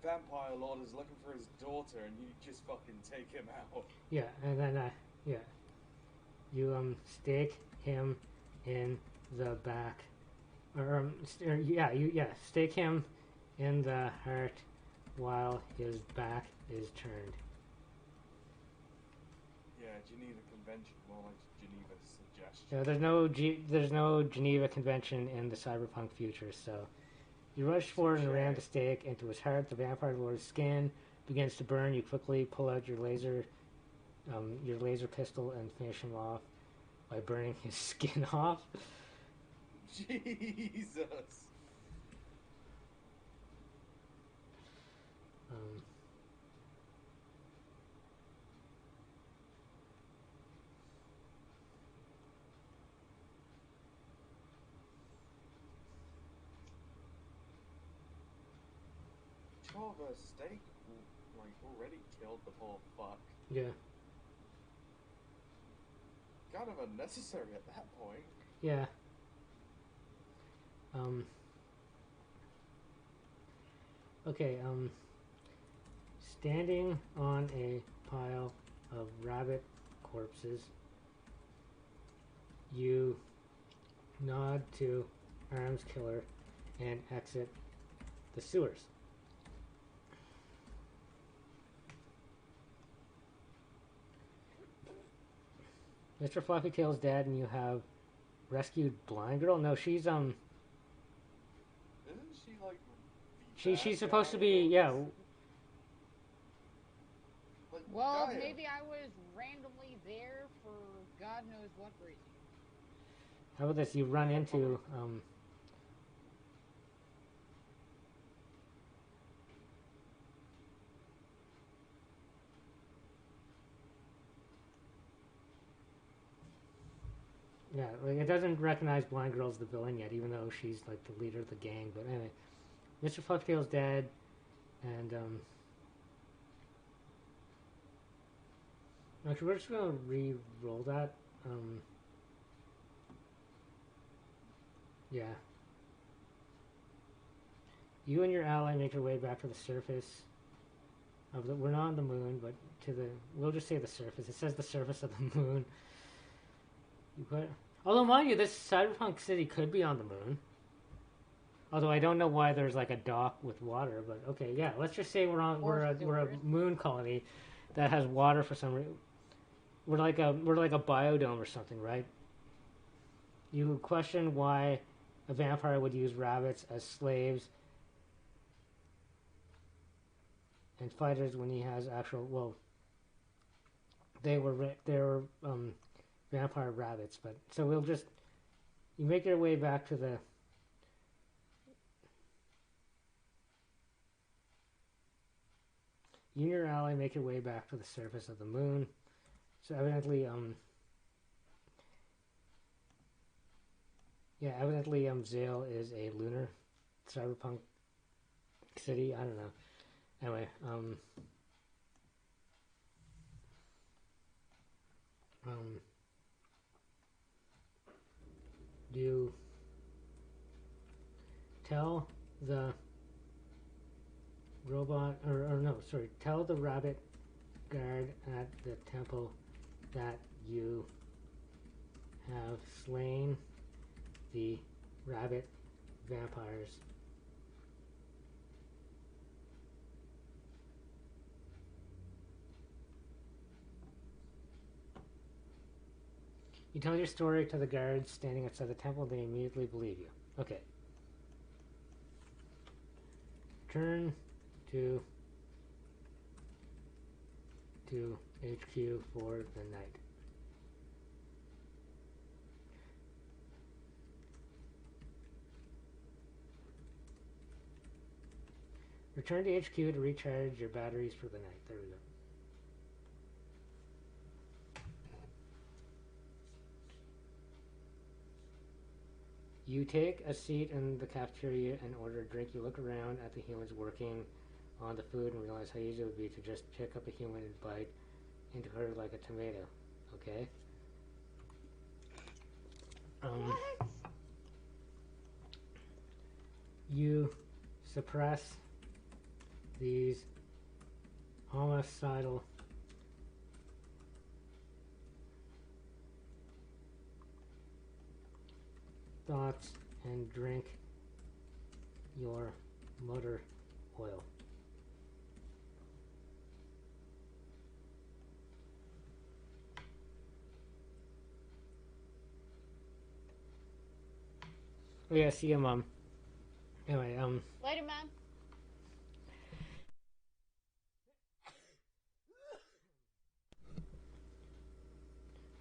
vampire lord is looking for his daughter, and you just fucking take him out. Yeah, and then you stake him in the back, or stake him in the heart while his back is turned. Yeah, Geneva Convention, more like Geneva's suggestion. Yeah, there's no Geneva Convention in the cyberpunk future, so you rush forward and ram the stake into his heart. The vampire lord's skin begins to burn. You quickly pull out your laser pistol and finish him off by burning his skin off. Jesus. The stake already killed the poor fuck. Yeah. Kind of unnecessary at that point. Yeah. Okay, standing on a pile of rabbit corpses, you nod to Arms Killer and exit the sewers. Mr. Fluffy Tail's dead, and you have rescued Blind Girl. No, she's Isn't she like? She's supposed to be, yeah. Like, Well, Gaia. maybe I was randomly there for God knows what reason. How about this? You run into Yeah, like it doesn't recognize Blind Girl as the villain yet, even though she's like the leader of the gang. But anyway, Mr. Fucktail's dead, and actually we're just gonna re-roll that. Yeah. You and your ally make your way back to the surface of the. We're not on the moon, but to the. We'll just say the surface. It says the surface of the moon. You put. Although, mind you, this cyberpunk city could be on the moon. Although I don't know why there's like a dock with water, but okay, yeah. Let's just say we're a moon colony that has water for some reason. We're like a biodome or something, right? You question why a vampire would use rabbits as slaves and fighters when he has actual. Well, they were vampire rabbits, but so we'll just. You make your way back to the. You and your ally make your way back to the surface of the moon. So evidently, Zale is a lunar cyberpunk city. I don't know. Anyway, do tell the robot, or no, sorry, tell the rabbit guard at the temple that you have slain the rabbit vampires. You tell your story to the guards standing outside the temple, they immediately believe you. Okay. Turn to HQ for the night. Return to HQ to recharge your batteries for the night. There we go. You take a seat in the cafeteria and order a drink. You look around at the humans working on the food and realize how easy it would be to just pick up a human and bite into her like a tomato. Okay? What? You suppress these homicidal thoughts and drink your motor oil. Oh yeah, see you, Mom. Anyway, Later, man.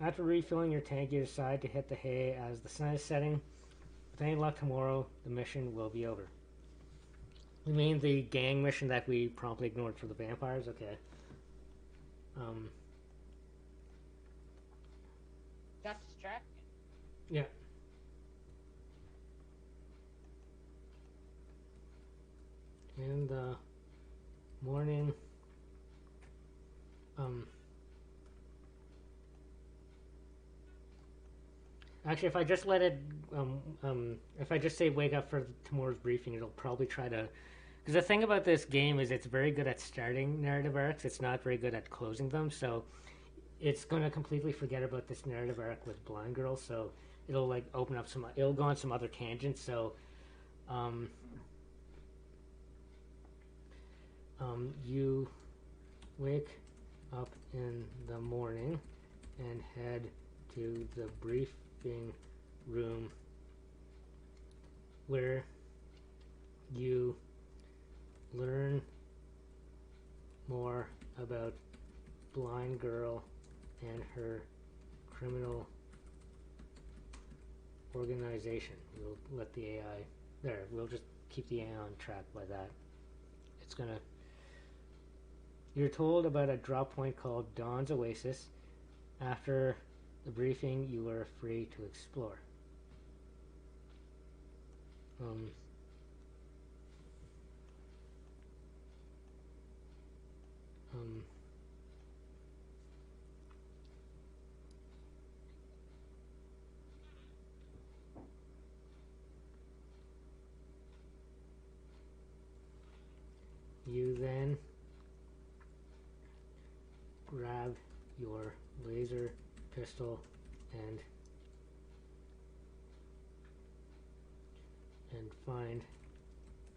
after refilling your tank, you decide to hit the hay as the sun is setting. With any luck tomorrow, the mission will be over. You mean the gang mission that we promptly ignored for the vampires? Okay. Got distracted. Yeah. In the morning, actually, if I just let it, if I just say wake up for tomorrow's briefing, it'll probably try to. Because the thing about this game is it's very good at starting narrative arcs. It's not very good at closing them. So it's going to completely forget about this narrative arc with Blind Girl. So it'll like open up some. It'll go on some other tangents. So, you wake up in the morning and head to the briefing room where you learn more about Blind Girl and her criminal organization. We'll let the AI there. We'll just keep the AI on track by that. It's gonna. You're told about a drop point called Dawn's Oasis. After The briefing you are free to explore. You then grab your laser pistol and find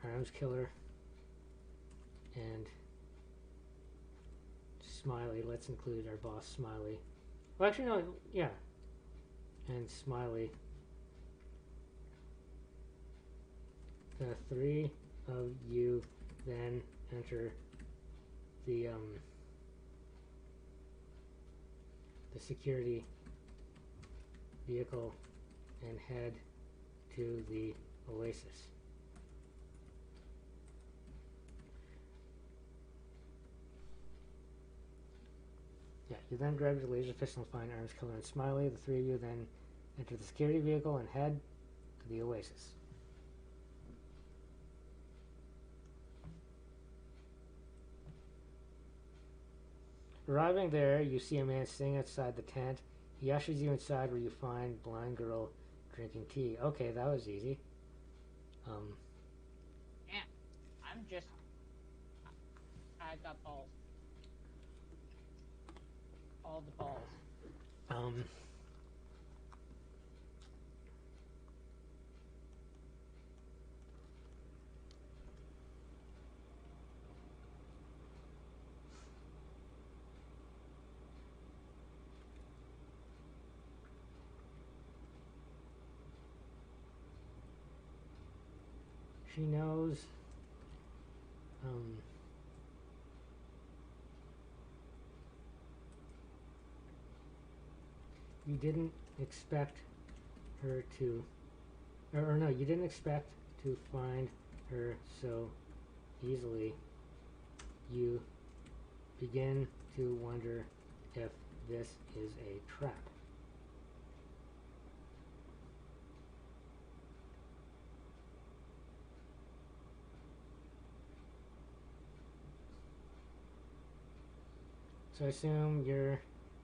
Arms Killer and Smiley. Let's include our boss Smiley. Well, actually, no, yeah. And Smiley. The three of you then enter the security vehicle and head to the Oasis. Yeah, you then grab your laser pistol and find Arms Killer and Smiley. The three of you then enter the security vehicle and head to the Oasis. Arriving there, you see a man sitting outside the tent. He ushers you inside where you find blind girl drinking tea. Okay, that was easy. Yeah, I got balls. All the balls. She knows, you didn't expect her to, or no, you didn't expect to find her so easily. You begin to wonder if this is a trap. So I assume you're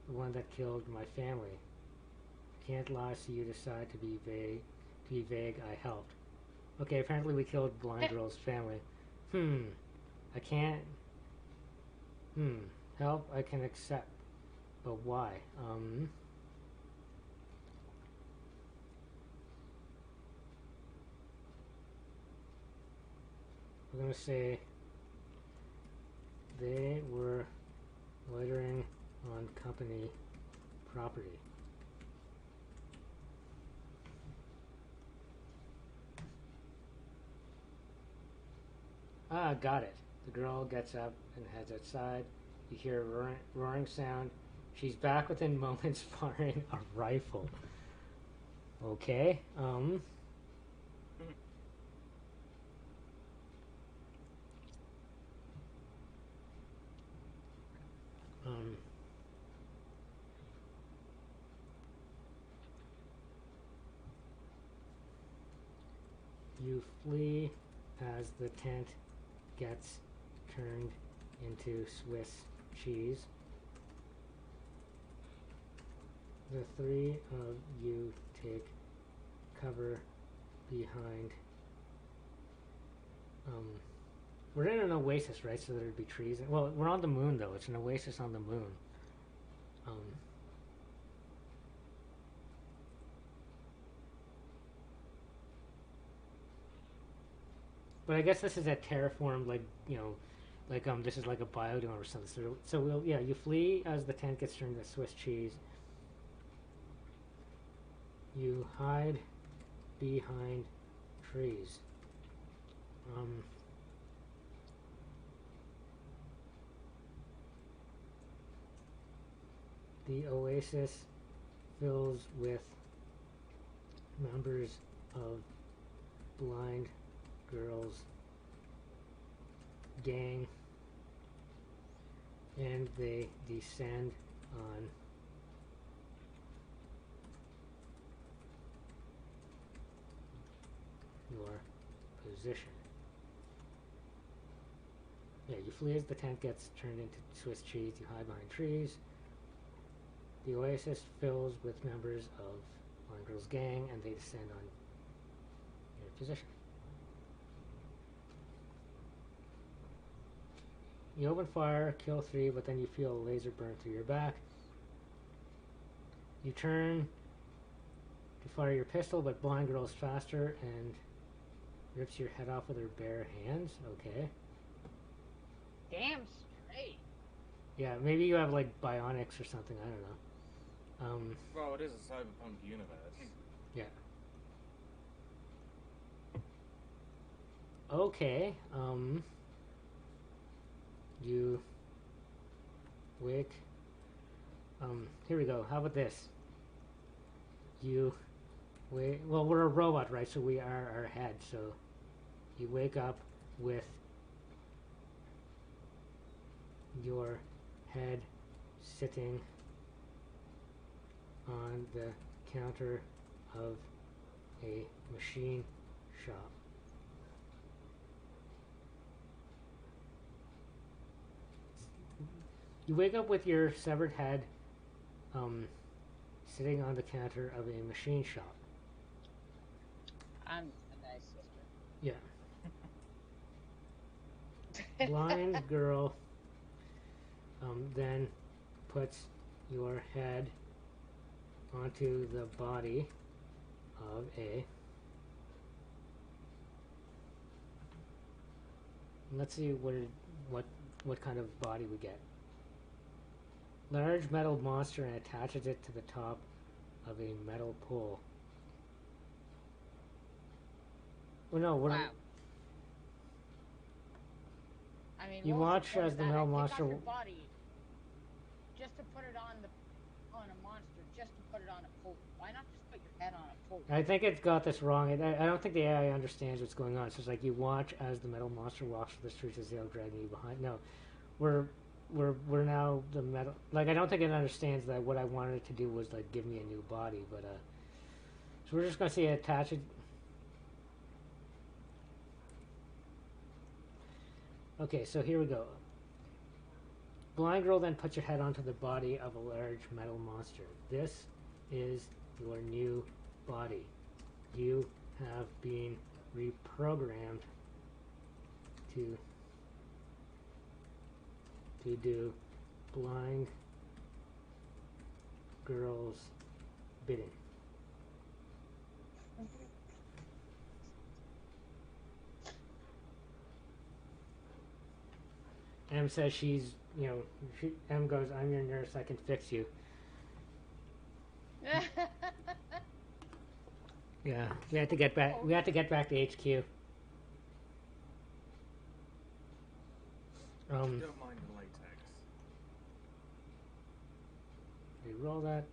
the one that killed my family. Can't lie, so you decide to be vague. I helped. Okay, apparently we killed blind girl's family. I can't. Help I can accept, but why? We're gonna say they were loitering on company property. Ah, got it. The girl gets up and heads outside. You hear a roaring sound. She's back within moments firing a rifle. Okay, you flee as the tent gets turned into Swiss cheese. The three of you take cover behind. We're in an oasis, right? So there'd be trees. Well, we're on the moon, though. It's an oasis on the moon. But I guess this is a terraform, like, this is like a biodome or something. So you flee as the tent gets turned to Swiss cheese. You hide behind trees. The oasis fills with members of blind girls gang, and they descend on your position. Yeah, you flee as the tent gets turned into Swiss cheese. You hide behind trees. The oasis fills with members of Blind Girl's gang, and they descend on your position. You open fire, kill 3, but then you feel a laser burn through your back. You turn to fire your pistol, but Blind Girl is faster and rips your head off with her bare hands. Okay. Damn straight. Yeah, maybe you have like bionics or something. I don't know. Well, it is a cyberpunk universe. Yeah. Okay. You wake. Here we go. How about this? You wake. Well, we're a robot, right? So we are our head. So you wake up with your head sitting on the counter of a machine shop. You wake up with your severed head sitting on the counter of a machine shop. I'm a nice sister. Yeah. Blind Girl then puts your head onto the body of a... Let's see what kind of body we get. Large metal monster, and attaches it to the top of a metal pole. Well, no, Wow. I mean, You what was watch the point as of the that? male They monster got your body just to put it on a monster, just to put it on a pole. Why not just put your head on a pole? I think it's got this wrong. I don't think the AI understands what's going on. So it's like you watch as the metal monster walks through the streets of Zale, dragging you behind. No, we're now the metal. Like, I don't think it understands that what I wanted it to do was like give me a new body. But so we're just gonna say attach it. Okay, so here we go. Blind Girl then puts your head onto the body of a large metal monster. This is your new body. You have been reprogrammed to do Blind Girl's bidding. M says she's, M goes, I'm your nurse, I can fix you. Yeah, we have to get back. We have to get back to HQ. Don't mind the latex. Reroll that.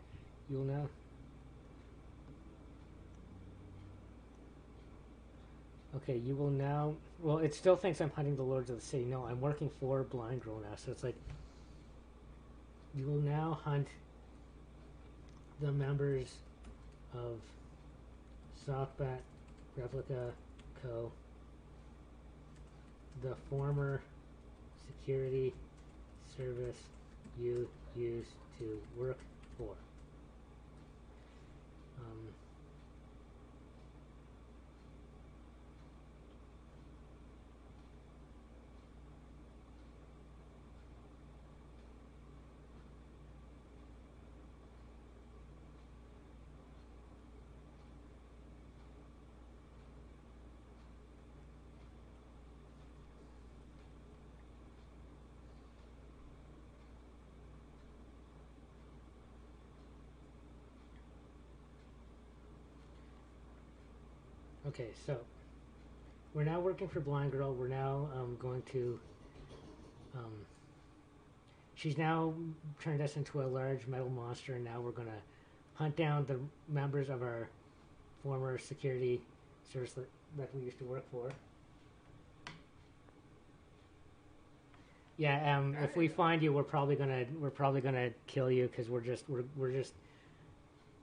You'll know. Okay, you will now. Well, it still thinks I'm hunting the Lords of the City. No, I'm working for Blind Girl now. So it's like you will now hunt the members of Softbat Replica Co., the former security service you used to work for. Okay, so we're now working for Blind Girl. We're now going to. She's now turned us into a large metal monster, and now we're going to hunt down the members of our former security service that we used to work for. Yeah, if we find you, we're probably gonna kill you because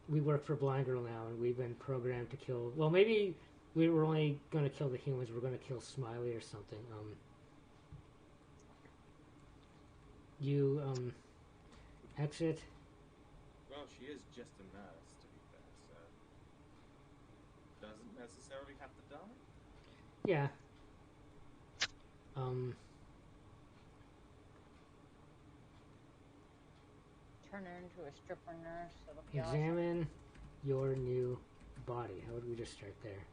we work for Blind Girl now, and we've been programmed to kill. Well, maybe we were only going to kill the humans. We're going to kill Smiley or something. You exit. Well, she is just a nurse, to be fair, so doesn't necessarily have to die. Yeah. Turn her into a stripper nurse. That'll be awesome. Examine your new body. How would we just start there?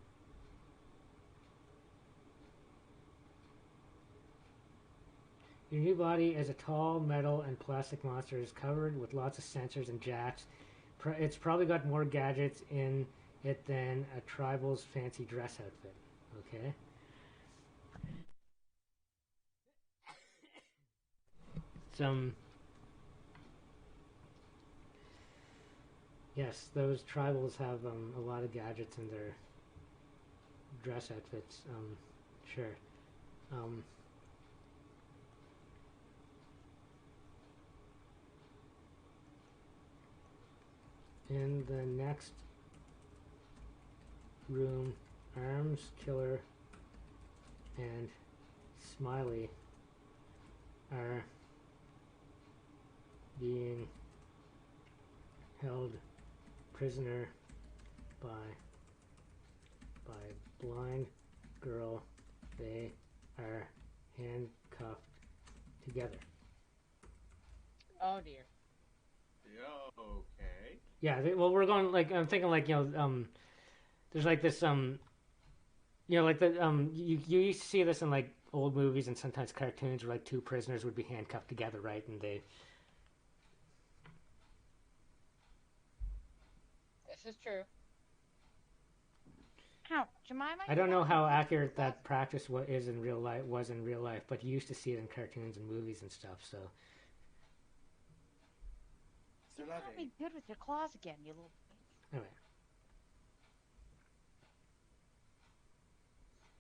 Your new body is a tall metal and plastic monster. Is covered with lots of sensors and jacks. It's probably got more gadgets in it than a tribal's fancy dress outfit. Okay. Yes, those tribals have a lot of gadgets in their dress outfits. Sure. In the next room, Arms, Killer, and Smiley are being held prisoner by blind girl. They are handcuffed together. Oh dear. Yeah, okay. Yeah, well, we're going like I'm thinking like there's like this like the you used to see this in like old movies and sometimes cartoons where like two prisoners would be handcuffed together, right? And they. This is true. How, Jemima? I don't know how accurate that practice was in real life, but you used to see it in cartoons and movies and stuff. So. You got me good with your claws again, you little. Anyway.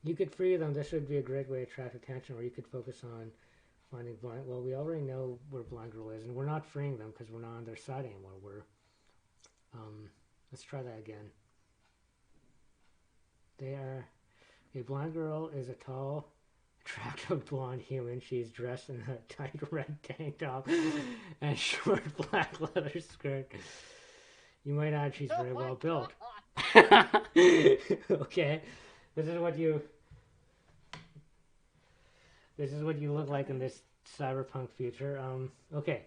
You could free them. This would be a great way to attract attention, or you could focus on finding Blind. Well, we already know where Blind Girl is, and we're not freeing them because we're not on their side anymore. Let's try that again. They are. A Blind Girl is a tall, attractive blonde human. She's dressed in a tight red tank top and short black leather skirt. You might add she's very well built. Okay, this is what you look like in this cyberpunk future. Okay,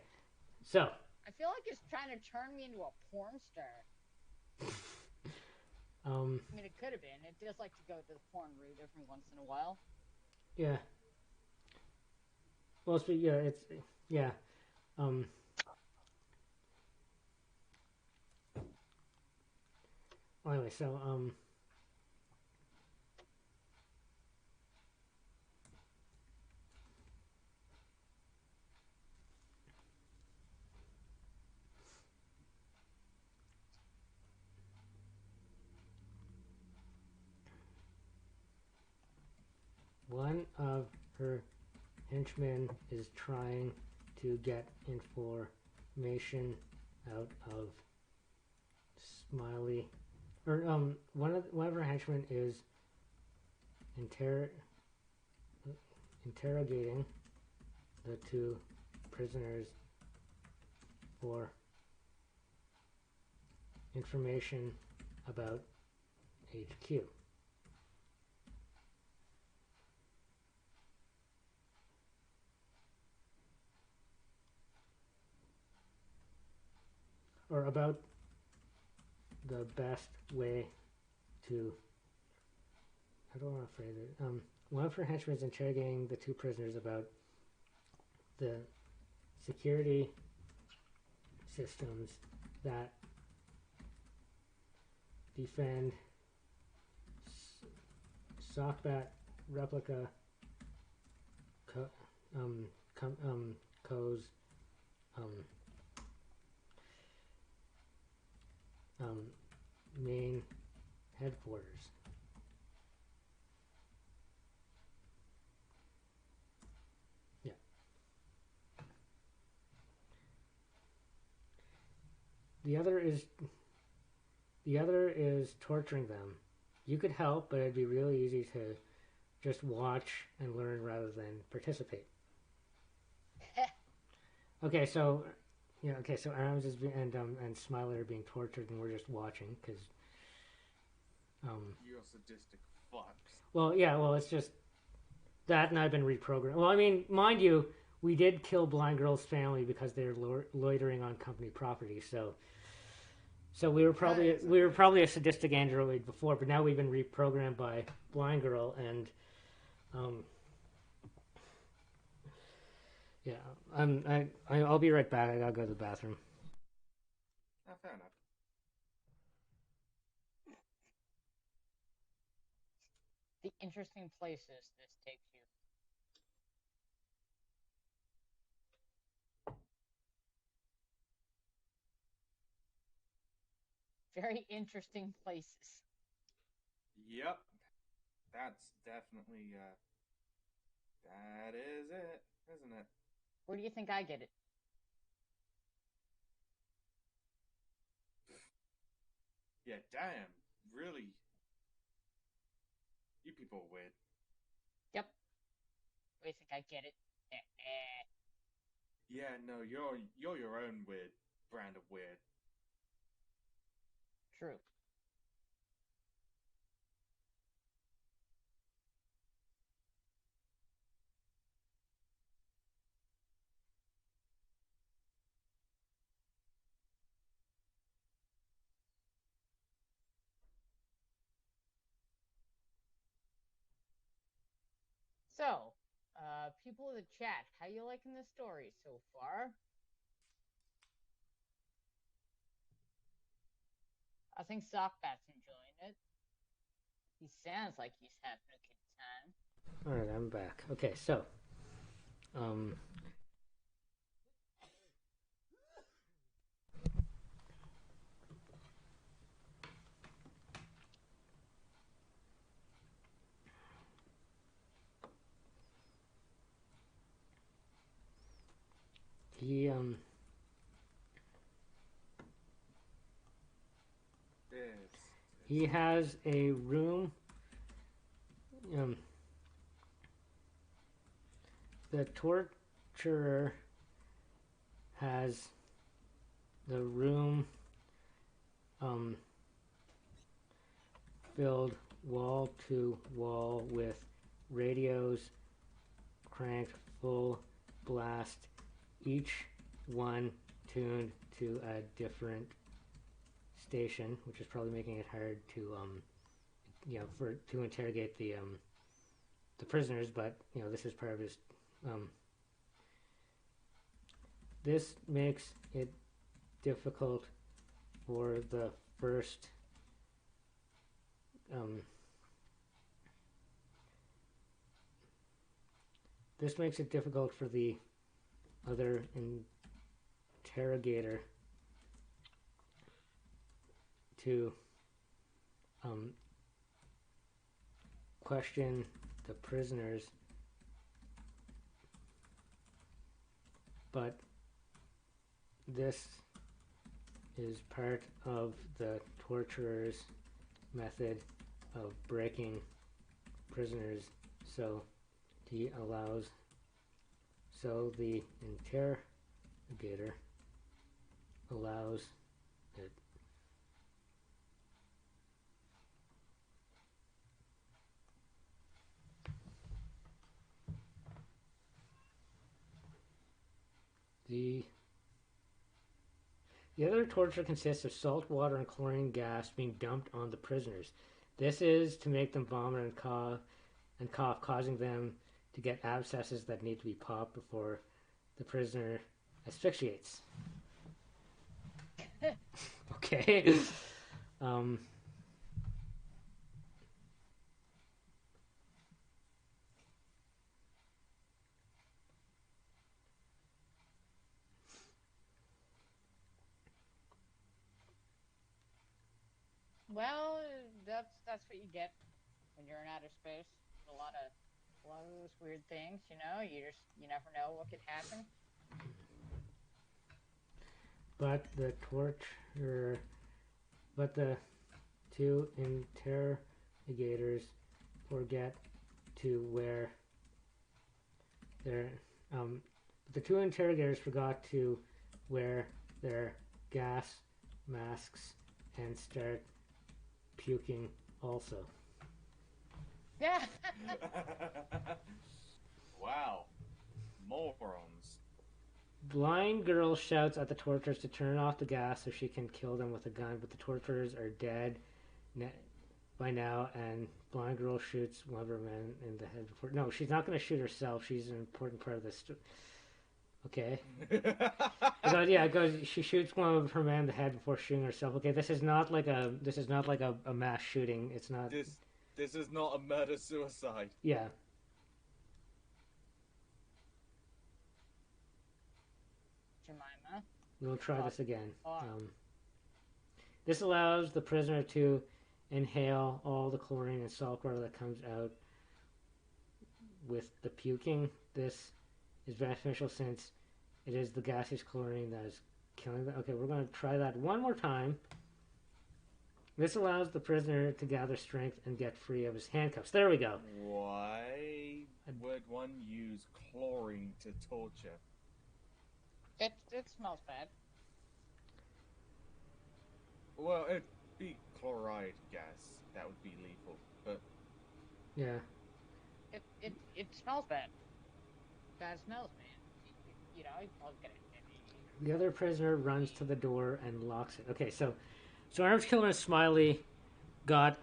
so. I feel like it's trying to turn me into a porn star. I mean, it could have been. It does like to go the porn route every once in a while. Yeah. Well, yeah. Well, anyway, so one of her henchmen is trying to get information out of Smiley, or one of her henchmen is interrogating the two prisoners for information about HQ. Or about the best way to. How do I want to phrase it? One of her henchmen is interrogating the two prisoners about the security systems that defend Sockbat replica co's main headquarters. Yeah. The other is torturing them you could help, but it'd be really easy to just watch and learn rather than participate. Okay, so so Arms is and Smiler are being tortured, and we're just watching because You're sadistic fucks. well, it's just that, and I've been reprogrammed. Well, I mean, mind you, we did kill Blind Girl's family because they're loitering on company property. So we were probably a sadistic android before, but now we've been reprogrammed by Blind Girl, and I'll be right back. I gotta go to the bathroom. Oh, fair enough. The interesting places this takes you. Very interesting places. Yep. That's definitely, that is it, isn't it? Where do you think I get it? Yeah, damn. Really. You people are weird. Yep. Where do you think I get it? Yeah, no, you're your own weird brand of weird. True. So, people in the chat, how you liking the story so far? I think Sockbat's enjoying it. He sounds like he's having a good time. All right, I'm back. Okay, so he has a room. The torturer has the room filled wall to wall with radios cranked full blast, each one tuned to a different station, which is probably making it hard to to interrogate the prisoners. But this is part of his. This makes it difficult for the first this makes it difficult for the other interrogator to question the prisoners, but this is part of the torturer's method of breaking prisoners, so the interrogator allows it. The other torture consists of salt water and chlorine gas being dumped on the prisoners. This is to make them vomit and cough, causing them to get abscesses that need to be popped before the prisoner asphyxiates. Okay. Well, that's what you get when you're in outer space. A lot of those weird things, you never know what could happen. But the two interrogators or get to where their the two interrogators forgot to wear their gas masks and start puking also. Yeah. Wow. Morons. Blind girl shouts at the torturers to turn off the gas so she can kill them with a gun, but the torturers are dead by now, and blind girl shoots one of her men in the head before. No, she's not going to shoot herself. She's an important part of this. Okay. It goes. She shoots one of her men in the head before shooting herself. Okay, this is not like a mass shooting. It's not. This is not a murder suicide. Yeah. Jemima. We'll try this again. Oh. This allows the prisoner to inhale all the chlorine and salt water that comes out with the puking. This is beneficial since it is the gaseous chlorine that is killing them. Okay, we're going to try that one more time. This allows the prisoner to gather strength and get free of his handcuffs. There we go. Why would one use chlorine to torture? It smells bad. Well, it'd be chloride gas. That would be lethal. But Yeah. It smells bad. Bad smells, man. You know, you probably get it. The other prisoner runs to the door and locks it. Okay, so Arms Killer and Smiley got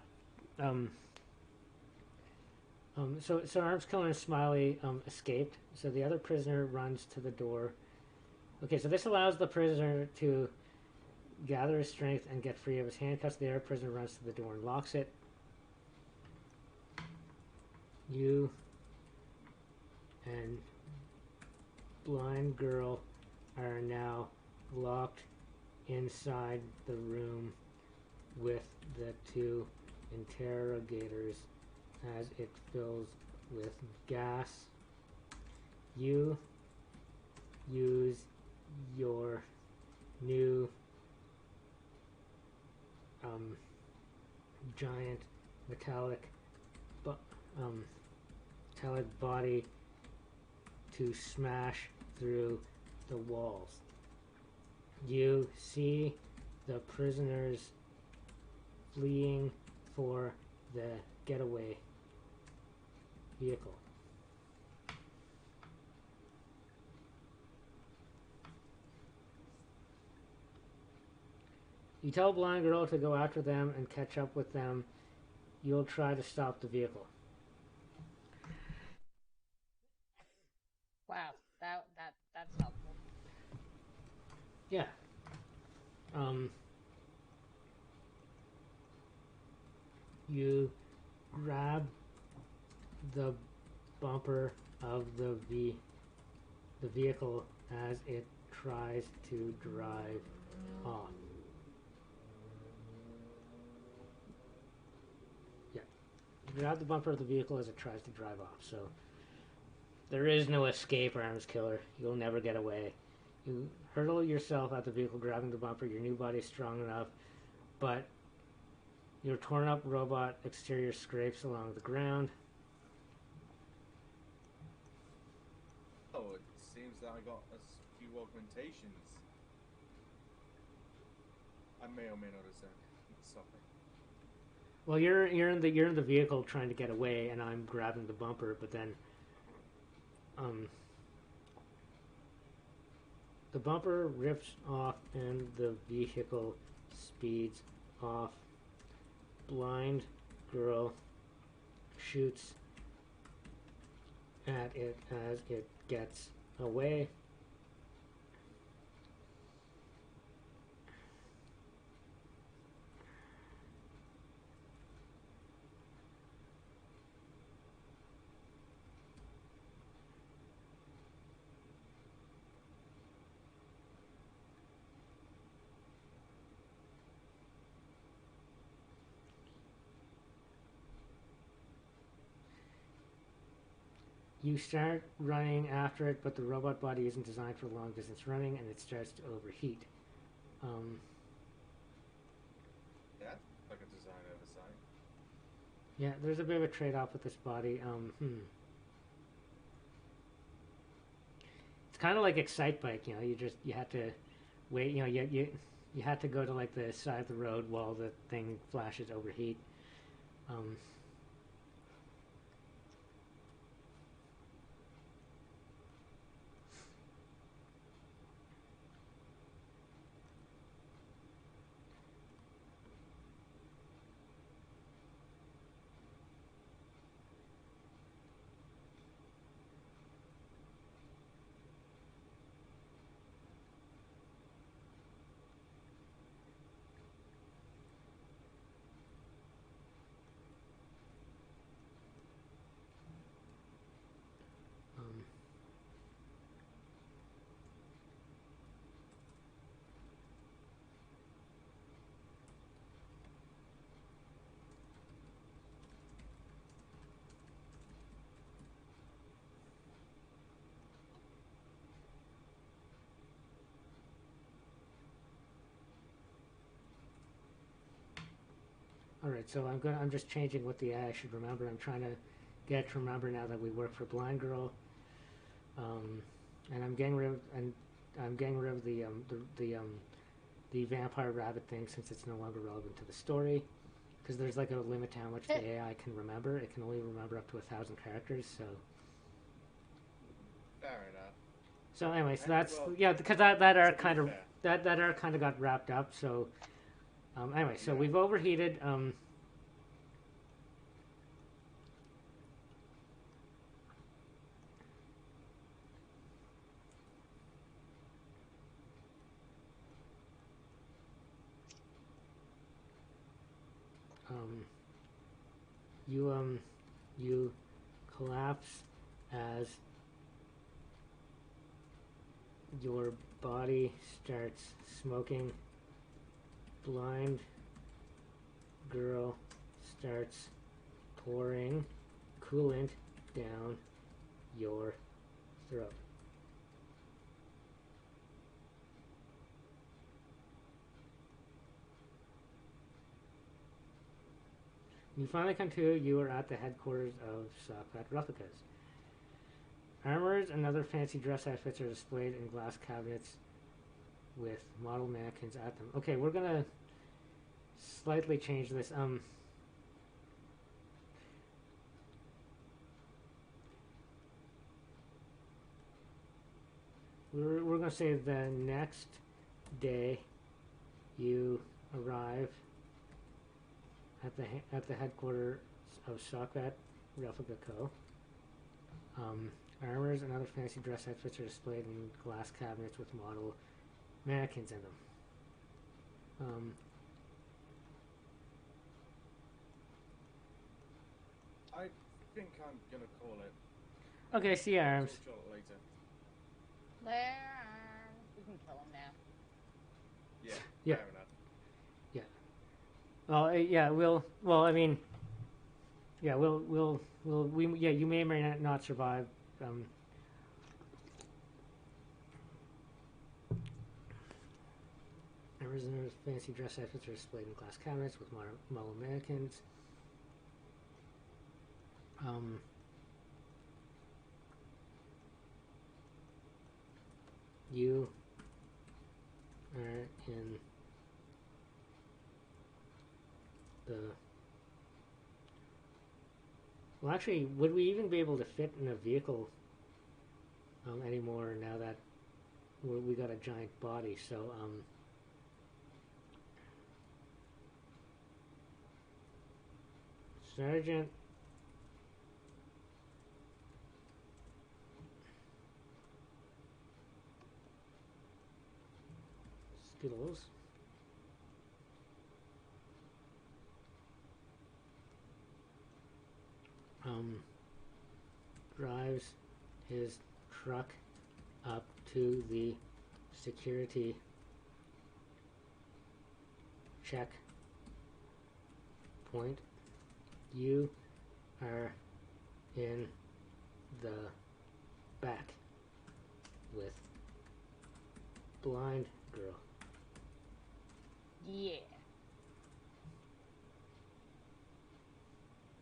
so Arms Killer and Smiley escaped. So the other prisoner runs to the door. Okay, so this allows the prisoner to gather his strength and get free of his handcuffs. The other prisoner runs to the door and locks it. You and blind girl are now locked inside the room with the two interrogators as it fills with gas. You use your new giant metallic body to smash through the walls. You see the prisoners fleeing for the getaway vehicle. You tell Blind Girl to go after them and catch up with them. You'll try to stop the vehicle. Wow, that's helpful. Yeah. You grab the bumper of the vehicle as it tries to drive off. Yeah. You grab the bumper of the vehicle as it tries to drive off. So there is no escape, Arms Killer. You'll never get away. You hurtle yourself at the vehicle, grabbing the bumper. Your new body's strong enough, but your torn up robot exterior scrapes along the ground. Oh, it seems that I got a few augmentations. I may or may not have said something. Well, you're in the vehicle trying to get away, and I'm grabbing the bumper, but then the bumper rips off and the vehicle speeds off. Blind Girl shoots at it as it gets away. You start running after it, but the robot body isn't designed for long distance running, and it starts to overheat. That's like a design oversight. Yeah, there's a bit of a trade-off with this body. It's kind of like Excite Bike, you know. You have to wait. You know, you have to go to like the side of the road while the thing flashes overheat. Um, um, all right, so I'm just changing what the AI should remember. I'm trying to get to remember now that we work for Blind Girl, and I'm getting rid of the vampire rabbit thing since it's no longer relevant to the story. Because there's like a limit to how much the AI can remember. It can only remember up to 1,000 characters. So. Fair enough. So anyway, so And, that's well, yeah, because that arc to be kind of fair. that arc kind of got wrapped up. So anyway, so Yeah. we've overheated. Um, you collapse as your body starts smoking. Blind girl starts pouring coolant down your throat. You finally come to, you are at the headquarters of Sokrat Replicas. Armors and other fancy dress outfits are displayed in glass cabinets with model mannequins at them. Okay, we're gonna slightly change this. We're gonna say the next day you arrive at the headquarters of Sokrat Replica Co. Armors and other fancy dress outfits are displayed in glass cabinets with model mannequins in them. I think I'm gonna call it. Okay, see arms. Talk to you later. There. We can kill him now. Yeah. Yeah. Fair enough. Well, yeah, we'll. Well, I mean, yeah, yeah, you may or may not survive. Armors and fancy dress outfits are displayed in glass cabinets with model mannequins. You are in the. Well, actually, would we even be able to fit in a vehicle anymore now that we got a giant body? So, Sergeant Skittles drives his truck up to the security check point. You are in the back with Blind Girl.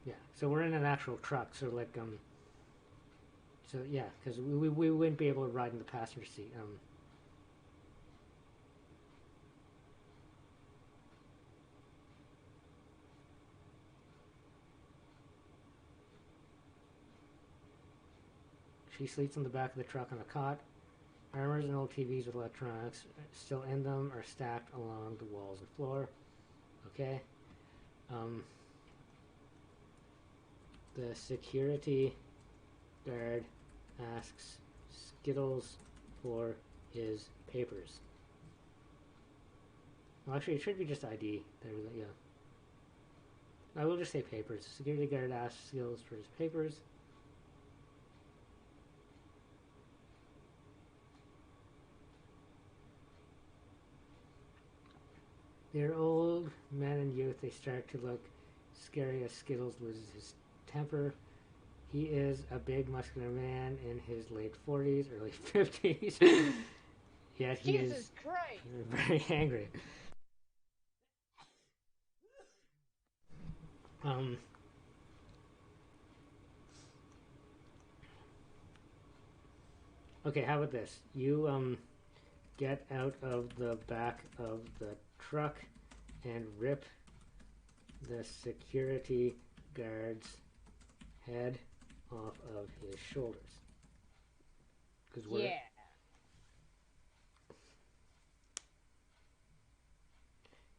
Yeah. So we're in an actual truck. So like So yeah, because we wouldn't be able to ride in the passenger seat. She sleeps in the back of the truck on a cot. Armors and old TVs with electronics still in them are stacked along the walls and floor. Okay. The security guard asks Skittles for his papers. Well, actually, it should be just ID. Yeah. I will just say papers. Security guard asks Skittles for his papers. They're old men and youth. They start to look scary as Skittles loses his temper. He is a big, muscular man in his late 40s, early 50s. Yet he Jesus is Christ! very angry. Okay, how about this? You get out of the back of the truck and rip the security guard's head off of his shoulders. Yeah.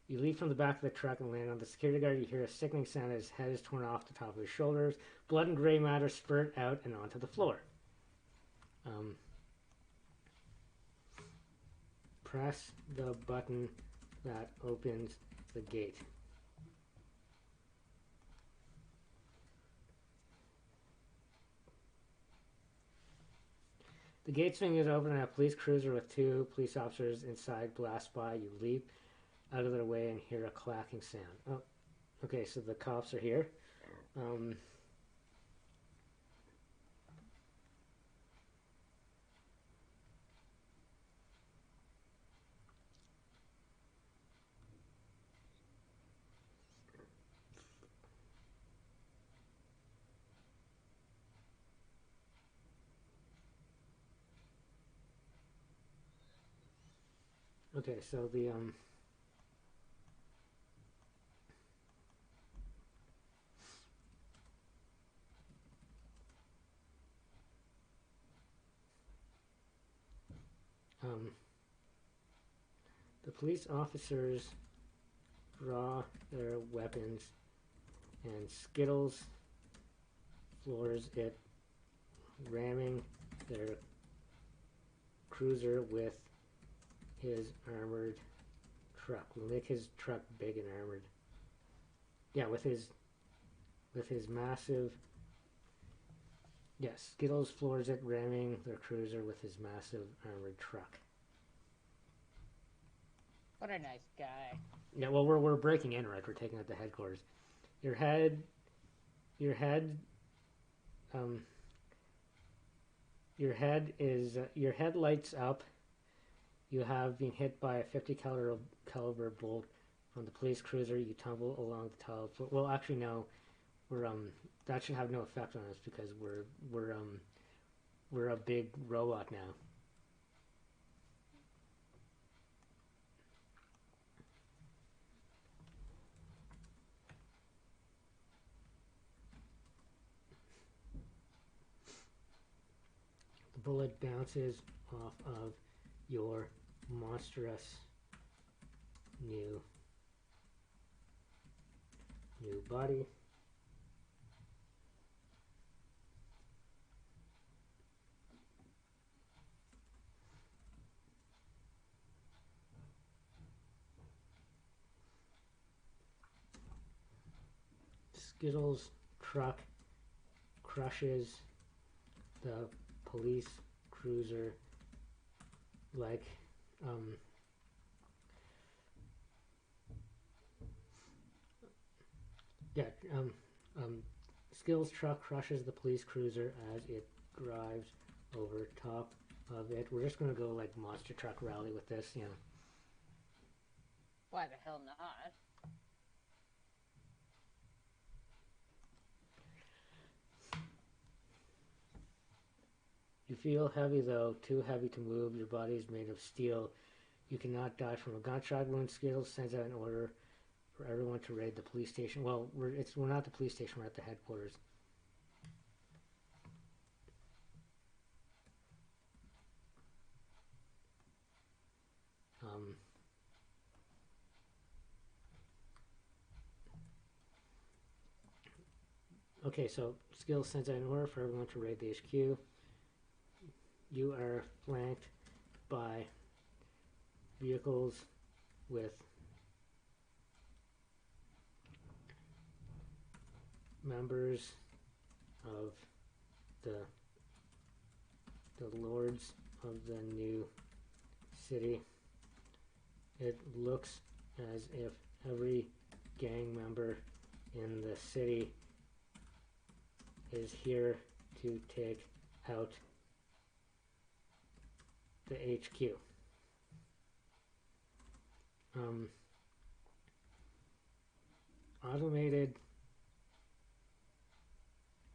You leap from the back of the truck and land on the security guard. You hear a sickening sound as his head is torn off the top of his shoulders. Blood and gray matter spurt out and onto the floor. Press the button that opens the gate. The gate swing is open and a police cruiser with 2 police officers inside blasts by. You leap out of their way and hear a clacking sound. Oh, okay, so the cops are here. Okay, so the police officers draw their weapons and Skittles floors it, ramming their cruiser with his armored truck. We'll make his truck big and armored. Yeah, with his massive. Yes, Skittles floors it, ramming their cruiser with his massive armored truck. What a nice guy. Yeah, well, we're breaking in, right? We're taking out the headquarters. Your head is your head lights up. You have been hit by a 50 caliber bolt from the police cruiser. You tumble along the tile floor. Well, actually, no. That should have no effect on us because we're a big robot now. The bullet bounces off of your monstrous new body. Skittles truck crushes the police cruiser like Skittles truck crushes the police cruiser as it drives over top of it. We're just gonna go like monster truck rally with this, you know. Why the hell not? You feel heavy though, too heavy to move. Your body is made of steel. You cannot die from a gunshot wound. Skill sends out an order for everyone to raid the police station. Well, we're not the police station. We're at the headquarters. Okay, so skill sends out an order for everyone to raid the HQ. You are flanked by vehicles with members of the lords of the new city. It looks as if every gang member in the city is here to take out the HQ. Automated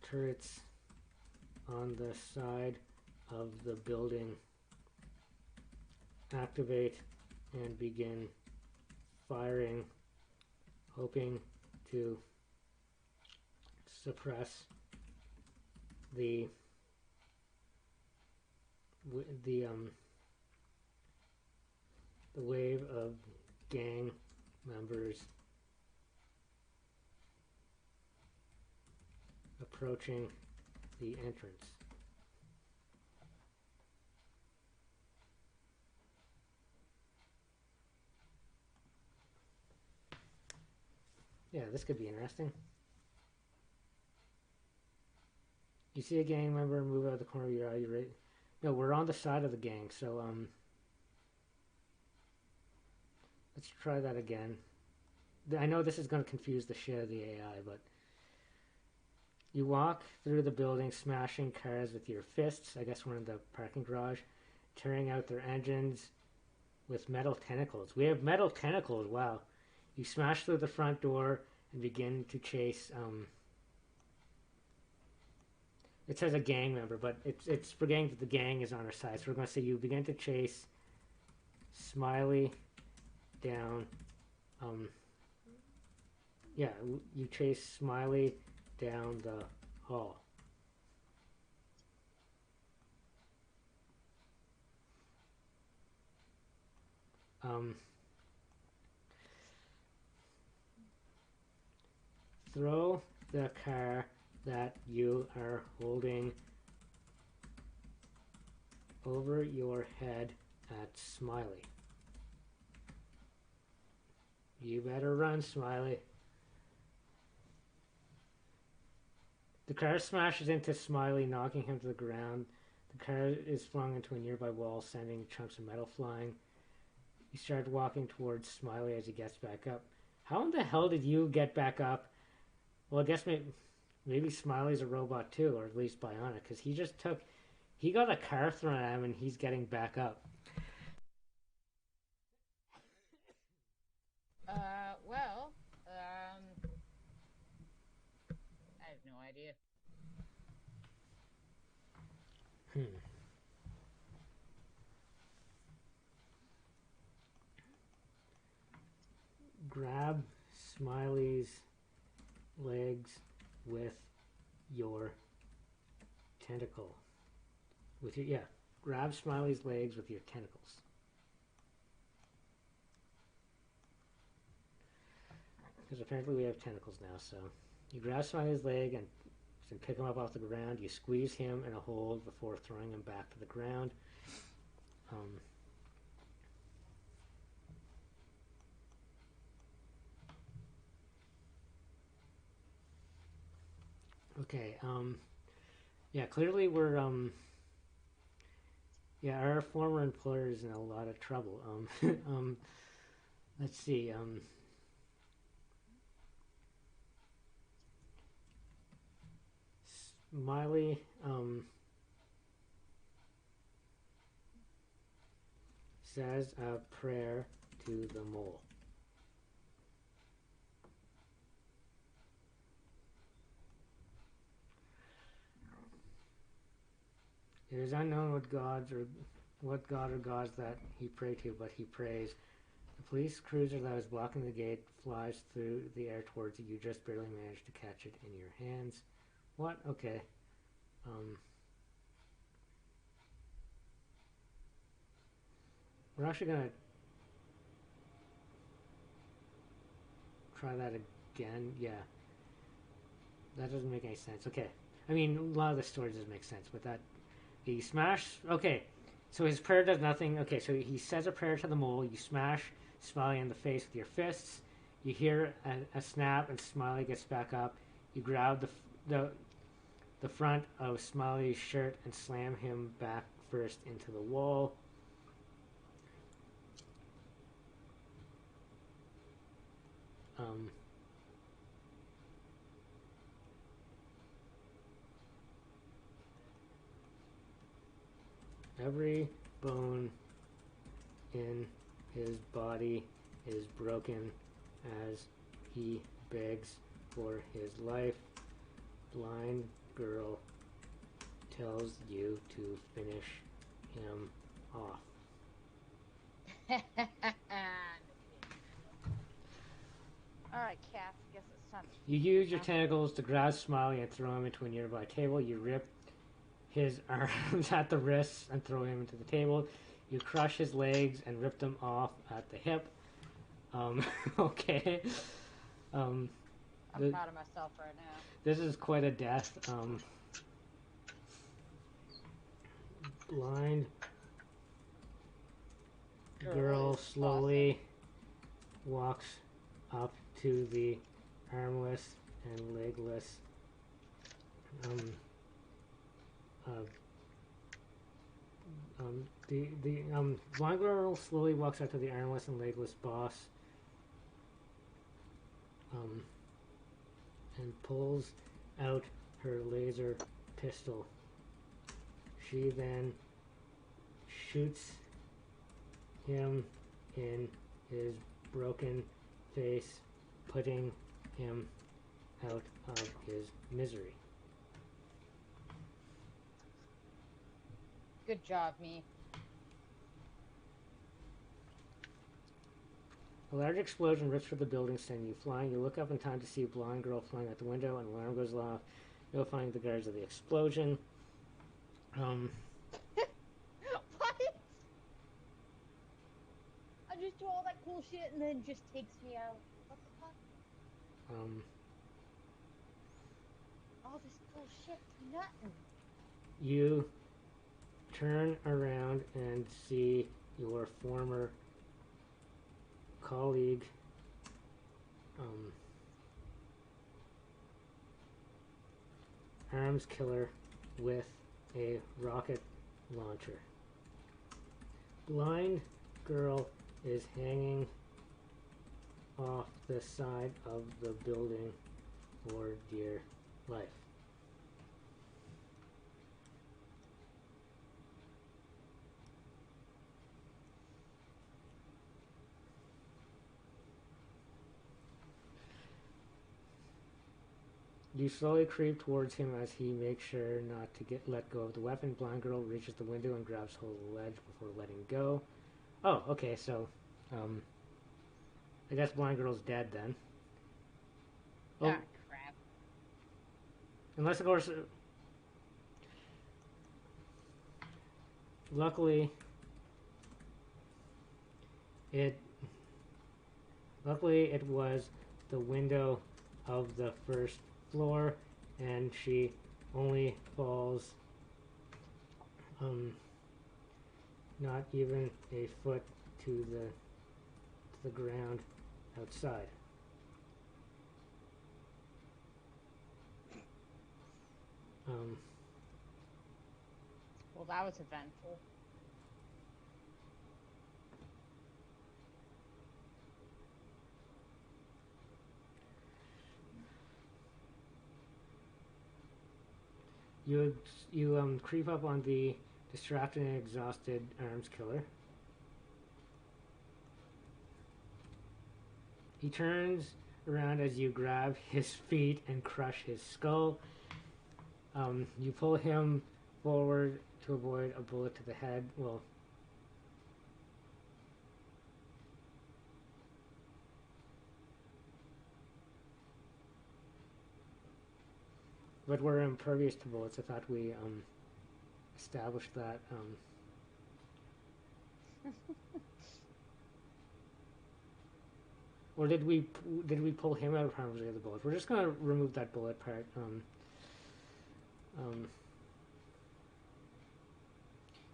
turrets on the side of the building activate and begin firing, hoping to suppress the wave of gang members approaching the entrance. Yeah, this could be interesting. You see a gang member move out of the corner of your eye, you're right. No, we're on the side of the gang, so let's try that again. I know this is going to confuse the shit out of the AI, but you walk through the building, smashing cars with your fists. I guess we're in the parking garage, tearing out their engines with metal tentacles. We have metal tentacles, wow. You smash through the front door and begin to chase, it says a gang member, but it's forgetting that the gang is on our side. So we're going to say you begin to chase Smiley down, yeah, you chase Smiley down the hall. Throw the car that you are holding over your head at Smiley. You better run, Smiley. The car smashes into Smiley, knocking him to the ground. The car is flung into a nearby wall, sending chunks of metal flying. You start walking towards Smiley as he gets back up. How in the hell did you get back up? Well, I guess maybe Smiley's a robot too, or at least bionic, because he got a car thrown at him and he's getting back up. Well, I have no idea. Grab Smiley's legs with your tentacle. Grab Smiley's legs with your tentacles. Because apparently we have tentacles now, so you grab Smiley's leg and pick him up off the ground. You squeeze him in a hold before throwing him back to the ground. Okay, yeah, clearly we're, yeah, our former employer is in a lot of trouble. Let's see, Smiley, says a prayer to the mole. It is unknown what god or gods that he prayed to, but he prays. The police cruiser that is blocking the gate flies through the air towards you. You just barely manage to catch it in your hands. What? Okay. We're actually gonna try that again. Yeah. That doesn't make any sense. Okay. I mean, a lot of the story doesn't make sense, but that... He smash... Okay. So his prayer does nothing. Okay, so he says a prayer to the mole. You smash Smiley in the face with your fists. You hear a snap, and Smiley gets back up. You grab the front of Smiley's shirt and slam him back first into the wall. Every bone in his body is broken as he begs for his life. Blind girl tells you to finish him off. Alright, Cass, guess it's time. You use your tentacles to grab Smiley and throw him into a nearby table. You rip his arms at the wrists and throw him into the table. You crush his legs and rip them off at the hip. Okay. I'm proud of myself right now. This is quite a death. Blind girl slowly walks up to the armless and legless the blind girl slowly walks up to the armless and legless boss and pulls out her laser pistol. She then shoots him in his broken face, putting him out of his misery. Good job, me. A large explosion rips through the building, sending you flying. You look up in time to see a blind girl flying out the window. An alarm goes off, notifying the guards of the explosion. What? I just do all that cool shit and then just takes me out. What the fuck? All this cool shit for nothing. You turn around and see your former colleague arms killer with a rocket launcher. Blind girl is hanging off the side of the building for dear life. You slowly creep towards him as he makes sure not to let go of the weapon. Blind girl reaches the window and grabs hold of the ledge before letting go. Oh, okay, so, I guess blind girl's dead then. Oh, Ah, crap. unless, of course, luckily, it was the window of the first floor, and she only falls not even a foot to the ground outside. Well, that was eventful. You creep up on the distracted and exhausted arms killer. He turns around as you grab his feet and crush his skull. You pull him forward to avoid a bullet to the head. Well, but we're impervious to bullets. I thought we established that. Or did we pull him out of harm's way of the bullets? We're just gonna remove that bullet part.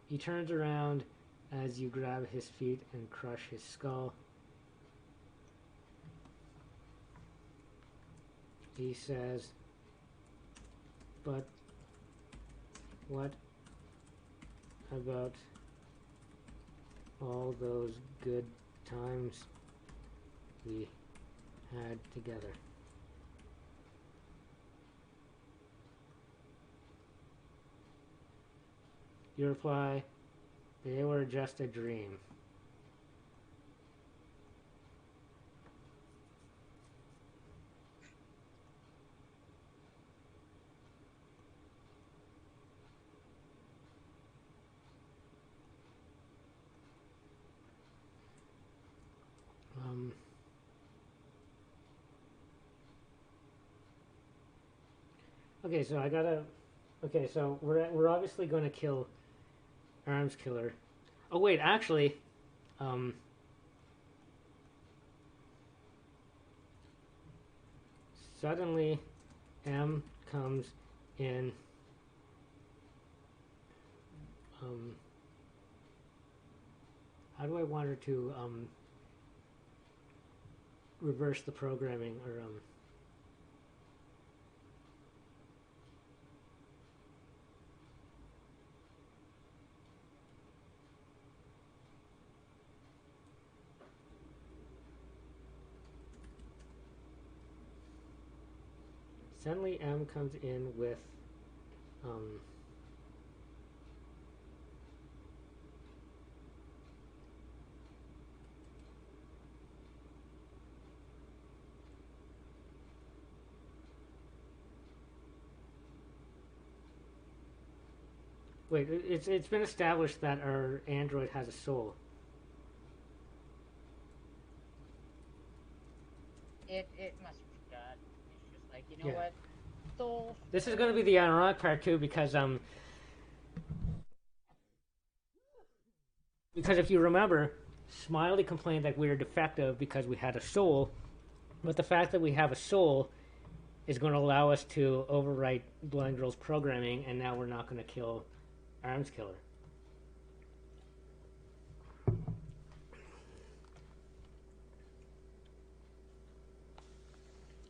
He turns around as you grab his feet and crush his skull. He says, "But what about all those good times we had together?" You reply, "They were just a dream." Okay, so I gotta. Okay, so we're obviously going to kill Arms Killer. Oh wait, actually, suddenly, M comes in. How do I want her to reverse the programming or suddenly M comes in with wait, it's been established that our android has a soul. It must be God. It's just like, you know Yeah. what? Soul. This is going to be the ironic part too, because if you remember, Smiley complained that we were defective because we had a soul, but the fact that we have a soul is going to allow us to overwrite Blind Girl's programming, and now we're not going to kill Arms Killer.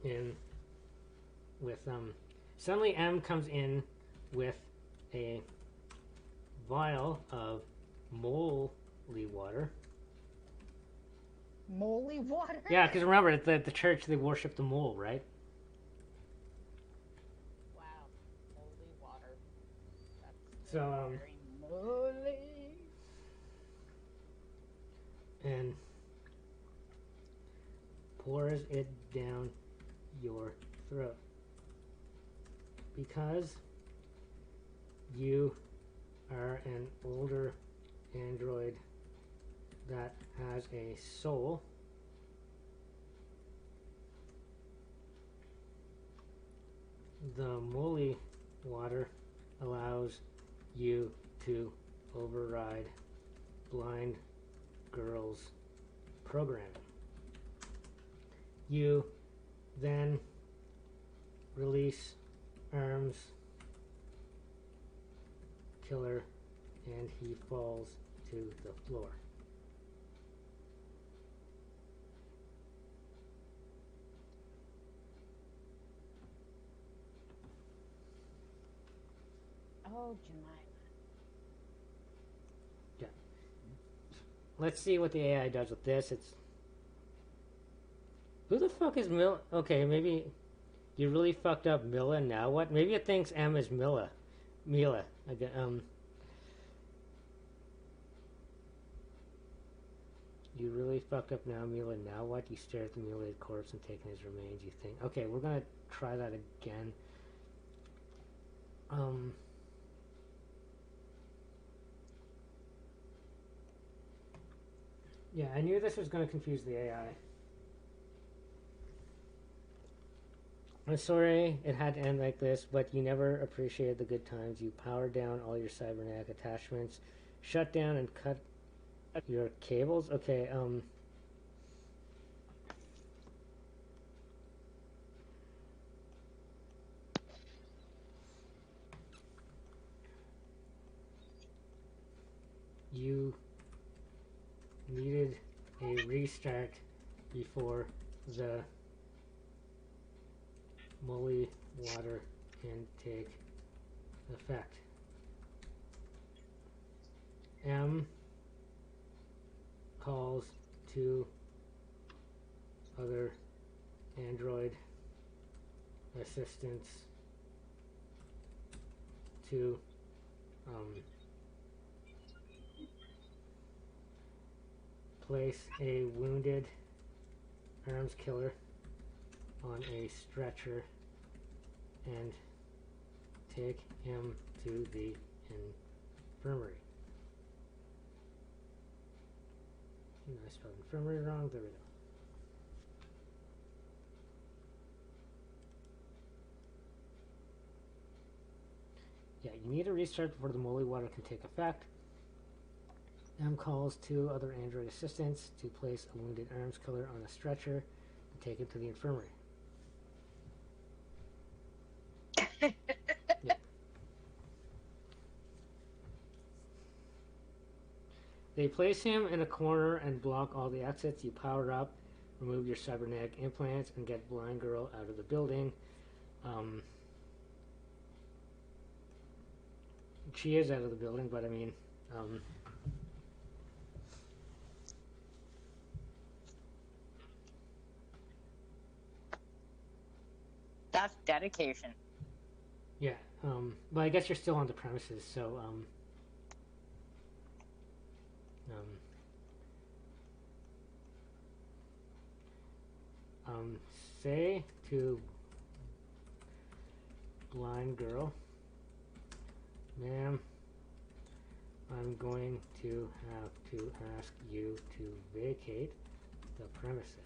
And with suddenly M comes in with a vial of moly water. Moly water? Yeah, because remember, at the church they worship the mole, right? Wow. Moly water. That's So very moly. and pours it down your throat because you are an older android that has a soul. The moly water allows you to override Blind Girl's programming. You then release Arms Killer and he falls to the floor. Oh, Jemima. Yeah. Let's see what the AI does with this. It's who the fuck is Mila? Okay, maybe you really fucked up Mila. Now what? Maybe it thinks M is Mila. Mila. You really fucked up now, Mila. Now what? You stare at the mutilated corpse and taking his remains. You think, okay, we're gonna try that again. Yeah, I knew this was going to confuse the AI. I'm sorry it had to end like this, but you never appreciated the good times. You powered down all your cybernetic attachments, shut down and cut your cables. Okay, you needed a restart before the Molly water can take effect. M calls to other Android assistants to place a wounded arms killer on a stretcher and take him to the infirmary. I spelled infirmary wrong. There we go. Yeah, you need a restart before the Molly water can take effect. M calls two other Android assistants to place a wounded arms killer on a stretcher and take him to the infirmary. Yeah. They place him in a corner and block all the exits. You power up, remove your cybernetic implants, and get Blind Girl out of the building. She is out of the building, but I mean, That's dedication. yeah. But I guess you're still on the premises, so say to Blind Girl, ma'am, I'm going to have to ask you to vacate the premises.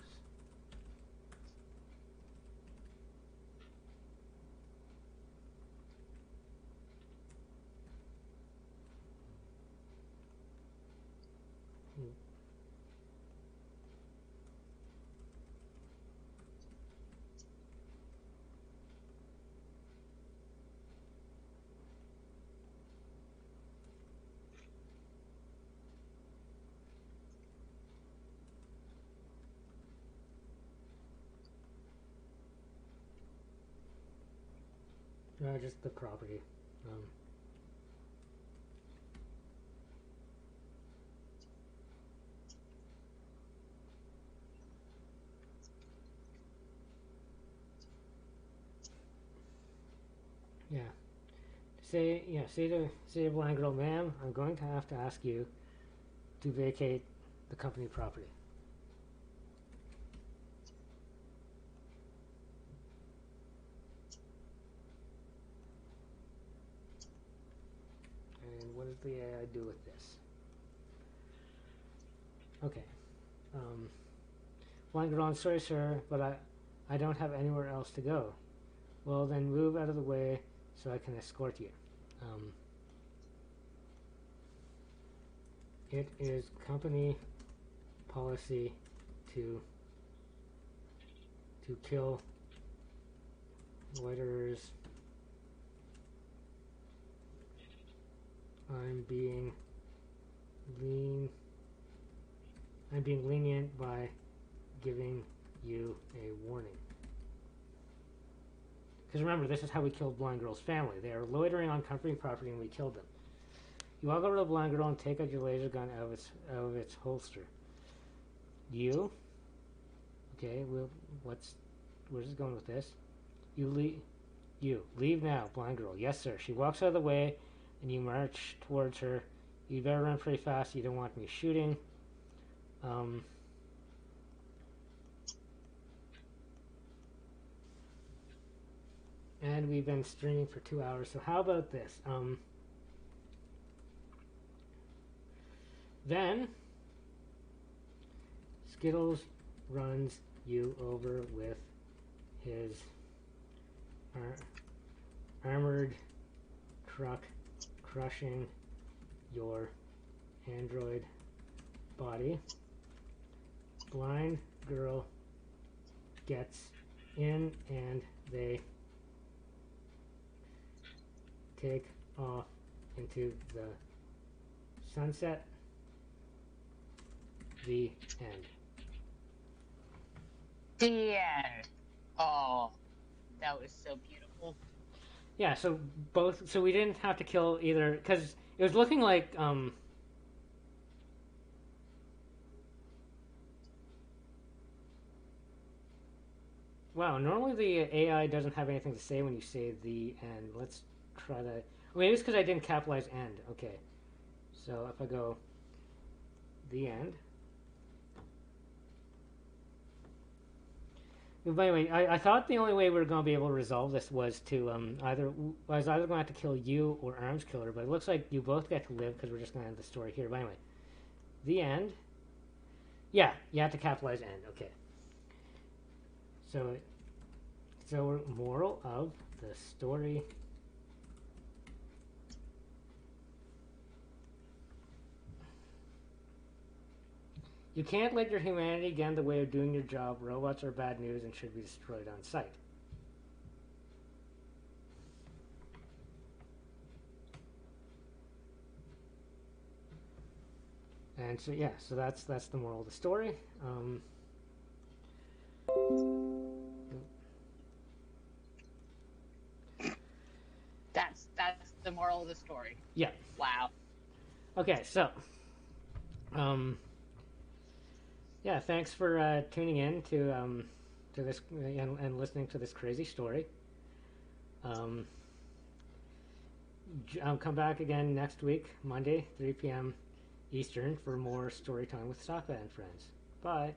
Just the property. Yeah. Say to Blind Girl, ma'am, I'm going to have to ask you to vacate the company property. And what does the AI do with this? Okay. Blind Girl, I'm sorry, sir, but I don't have anywhere else to go. Well, then move out of the way so I can escort you. It is company policy to kill loiterers. I'm being lenient by giving you a warning. Because remember, this is how we killed Blind Girl's family. They are loitering on company property and we killed them. You walk over to the Blind Girl and take out your laser gun out of its holster. You? Okay, well, where's it going with this? You leave now, Blind Girl. Yes, sir. She walks out of the way and you march towards her. You better run pretty fast. You don't want me shooting. And we've been streaming for 2 hours, so how about this? Then Skittles runs you over with his armored truck, crushing your android body. Blind girl gets in and they take off into the sunset. The end. The end. Oh, that was so beautiful. Yeah, so we didn't have to kill either, because it was looking like, wow, normally the AI doesn't have anything to say when you say the end. Let's try that. Maybe it's because I didn't capitalize end. Okay. So if I go the end. By the way, I thought the only way we were going to be able to resolve this was to I was either going to have to kill you or Arms Killer, but it looks like you both get to live because we're just going to end the story here. But anyway, the end. Yeah, you have to capitalize end. Okay. So moral of the story. You can't let your humanity get in the way of doing your job. Robots are bad news and should be destroyed on sight. And so yeah, so that's the moral of the story. That's the moral of the story. Yeah. Wow. Okay, so yeah, thanks for tuning in to this and listening to this crazy story. I'll come back again next week, Monday, 3 p.m. Eastern, for more story time with Sokka and friends. Bye.